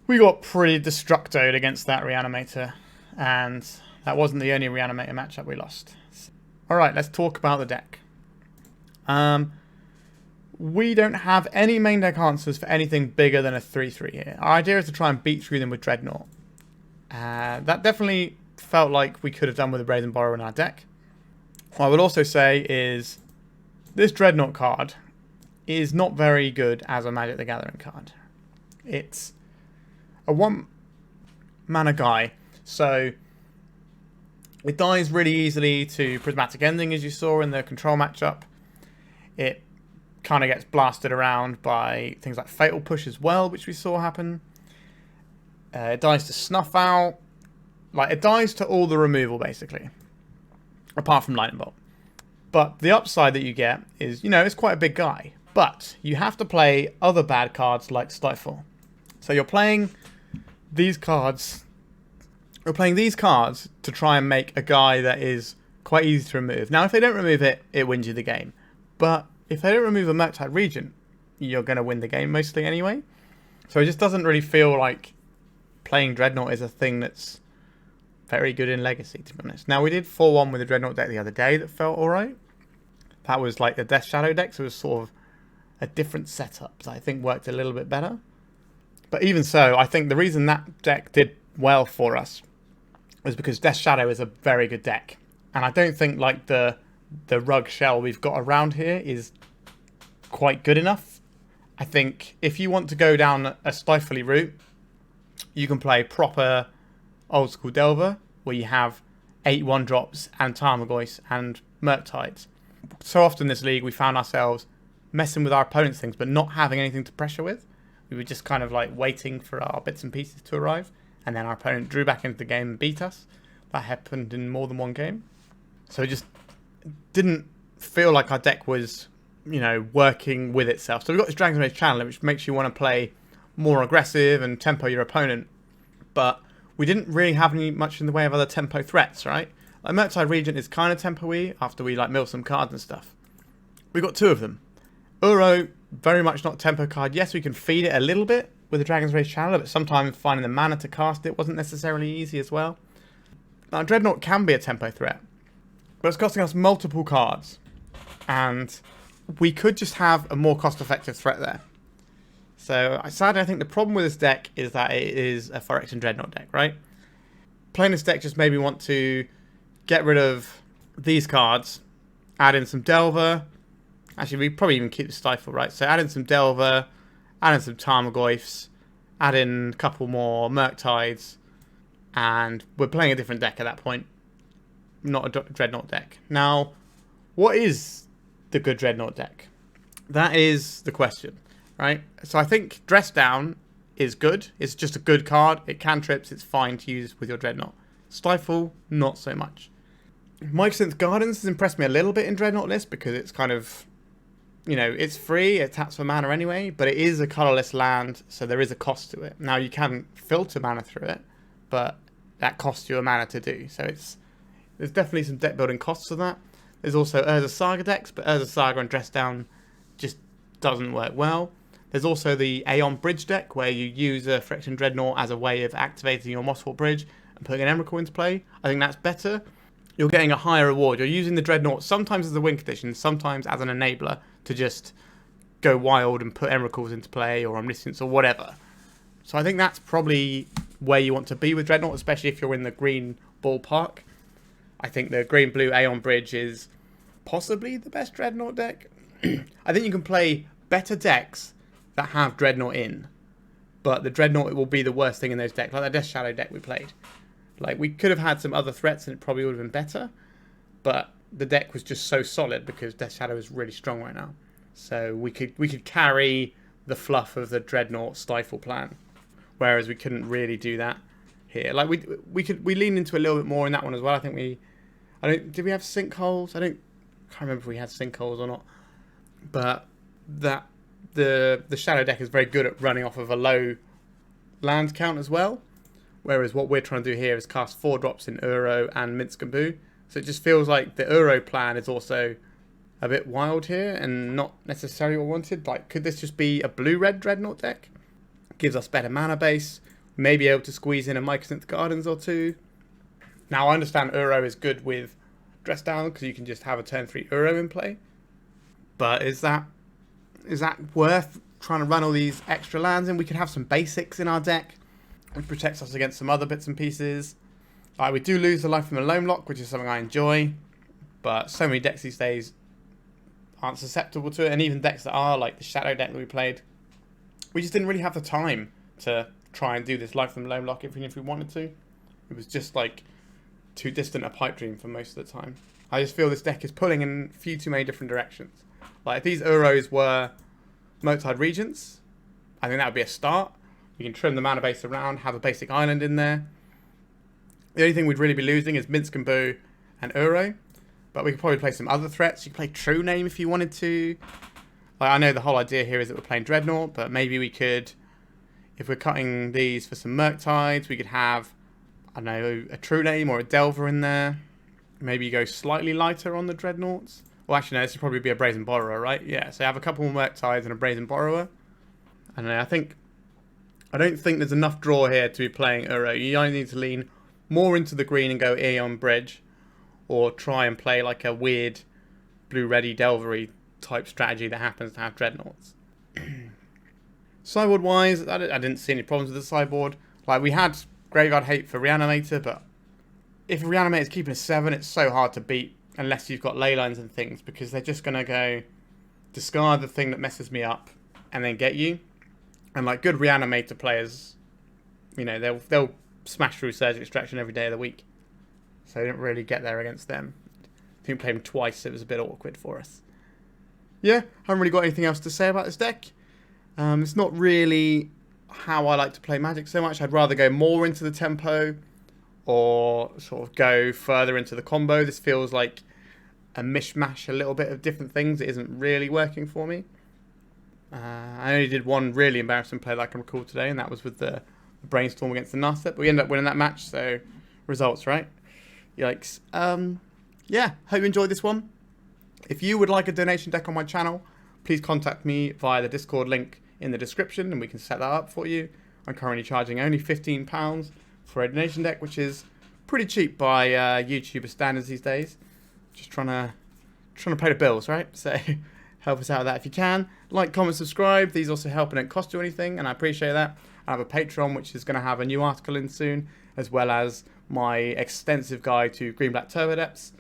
We got pretty destructoed against that Reanimator. And that wasn't the only Reanimator matchup we lost. Alright, let's talk about the deck. We don't have any main deck answers for anything bigger than a 3-3 here. Our idea is to try and beat through them with Dreadnought. That definitely felt like we could have done with a Brazen Borrower in our deck. What I would also say is this Dreadnought card is not very good as a Magic the Gathering card. It's a 1 mana guy, so it dies really easily to Prismatic Ending, as you saw in the control matchup. It kind of gets blasted around by things like Fatal Push as well, which we saw happen. It dies to Snuff Out. Like, it dies to all the removal, basically. Apart from Lightning Bolt. But the upside that you get is, you know, it's quite a big guy. But you have to play other bad cards like Stifle. So you're playing these cards... We're playing these cards to try and make a guy that is quite easy to remove. Now, if they don't remove it, it wins you the game. But if they don't remove a Murktide Regent, you're going to win the game mostly anyway. So it just doesn't really feel like playing Dreadnought is a thing that's very good in Legacy, to be honest. Now, we did 4-1 with the Dreadnought deck the other day that felt alright. That was like the Death Shadow deck, so it was sort of a different setup that I think worked a little bit better. But even so, I think the reason that deck did well for us was because Death Shadow is a very good deck. And I don't think like the rug shell we've got around here is quite good enough. I think if you want to go down a Stifle route, you can play proper old school Delver, where you have 8 1-drops and Tarmogoyfs and Murktides. So often in this league we found ourselves messing with our opponent's things but not having anything to pressure with. We were just kind of like waiting for our bits and pieces to arrive. And then our opponent drew back into the game and beat us. That happened in more than one game. So it just didn't feel like our deck was, you know, working with itself. So we've got this Dragon's Rage Channeler, which makes you want to play more aggressive and tempo your opponent. But we didn't really have much in the way of other tempo threats, right? Like Murktide Regent is kind of tempo-y after we like mill some cards and stuff. We got 2 of them. Uro, very much not a tempo card. Yes, we can feed it a little bit with the Dragon's Rage Channeler, but sometimes finding the mana to cast it wasn't necessarily easy as well. Now, Dreadnought can be a tempo threat, but it's costing us multiple cards, and we could just have a more cost-effective threat there. So, sadly, I think the problem with this deck is that it is a Phyrexian Dreadnought deck, right? Playing this deck just made me want to get rid of these cards, add in some Delver. Actually, we probably even keep the Stifle, right? So, add in some Delver, add in some Tarmogoyfs, add in a couple more Murktides, and we're playing a different deck at that point. Not a Dreadnought deck. Now, what is the good Dreadnought deck? That is the question, right? So I think Dress Down is good. It's just a good card. It cantrips. It's fine to use with your Dreadnought. Stifle, not so much. Mycosynth Gardens has impressed me a little bit in Dreadnought list because it's kind of, you know, it's free, it taps for mana anyway, but it is a colourless land, so there is a cost to it. Now, you can filter mana through it, but that costs you a mana to do, so there's definitely some deck building costs to that. There's also Urza Saga decks, but Urza Saga and Dress Down just doesn't work well. There's also the Aeon Bridge deck, where you use a Phyrexian Dreadnought as a way of activating your Mossfall Bridge and putting an Emrakul into play. I think that's better. You're getting a higher reward. You're using the Dreadnought sometimes as a win condition, sometimes as an enabler to just go wild and put Emrakuls into play or Omniscience or whatever. So I think that's probably where you want to be with Dreadnought, especially if you're in the green ballpark. I think the green-blue Aeon Bridge is possibly the best Dreadnought deck. I think you can play better decks that have Dreadnought in, but the Dreadnought will be the worst thing in those decks, like that Death Shadow deck we played. Like, we could have had some other threats and it probably would have been better, but the deck was just so solid because Death Shadow is really strong right now. So we could carry the fluff of the Dreadnought Stifle plan, whereas we couldn't really do that here. Like, we leaned into a little bit more in that one as well. I think did we have sinkholes? Can't remember if we had sinkholes or not. But the Shadow deck is very good at running off of a low land count as well. Whereas what we're trying to do here is cast 4 drops in Uro and Minsc and Boo. So it just feels like the Uro plan is also a bit wild here and not necessarily what we wanted. Like, could this just be a blue-red Dreadnought deck? Gives us better mana base. Maybe able to squeeze in a Mycosynth Gardens or 2. Now, I understand Uro is good with Dress Down because you can just have a turn 3 Uro in play. But is that worth trying to run all these extra lands in? We could have some basics in our deck, which protects us against some other bits and pieces. We do lose the life from the Loam lock, which is something I enjoy, but so many decks these days aren't susceptible to it, and even decks that are, like the Shadow deck that we played, we just didn't really have the time to try and do this life from the Loam lock, even if we wanted to. It was just like too distant a pipe dream for most of the time. I just feel this deck is pulling in a few too many different directions. Like, if these Uros were Murktide Regents, I think that would be a start. You can trim the mana base around, have a basic island in there. The only thing we'd really be losing is Minsc and Boo and Uro. But we could probably play some other threats. You could play True Name if you wanted to. Like, I know the whole idea here is that we're playing Dreadnought, but maybe we could, if we're cutting these for some Murktides, we could have, I don't know, a True Name or a Delver in there. Maybe you go slightly lighter on the Dreadnoughts. Well, actually, no, this would probably be a Brazen Borrower, right? Yeah, so have a couple more Murktides and a Brazen Borrower. I don't know, I don't think there's enough draw here to be playing Uro. You either need to lean more into the green and go Aeon Bridge, or try and play like a weird blue-ready Delvery type strategy that happens to have Dreadnoughts. Sideboard-wise, I didn't see any problems with the sideboard. Like, we had Graveyard Hate for Reanimator, but if a Reanimator is keeping a 7, it's so hard to beat unless you've got ley lines and things, because they're just going to go discard the thing that messes me up and then get you. And like good Reanimator players, you know, they'll smash through Surge Extraction every day of the week. So we didn't really get there against them. I think we played them twice, so it was a bit awkward for us. Yeah, haven't really got anything else to say about this deck. It's not really how I like to play Magic so much. I'd rather go more into the tempo or sort of go further into the combo. This feels like a mishmash, a little bit of different things. It isn't really working for me. I only did one really embarrassing play that I can recall today, and that was with the Brainstorm against the Narset, but we ended up winning that match, so results, right? Yikes. Yeah, hope you enjoyed this one. If you would like a donation deck on my channel, please contact me via the Discord link in the description, and we can set that up for you. I'm currently charging only £15 for a donation deck, which is pretty cheap by YouTuber standards these days. Just trying to pay the bills, right? So help us out with that if you can. Like, comment, subscribe. These also help and don't cost you anything, and I appreciate that. I have a Patreon, which is going to have a new article in soon, as well as my extensive guide to Green-Black Turbo Depths.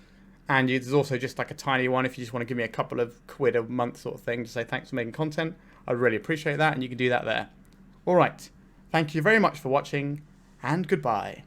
And there's also just like a tiny one if you just want to give me a couple of quid a month sort of thing to say thanks for making content. I'd really appreciate that, and you can do that there. Alright, thank you very much for watching, and goodbye.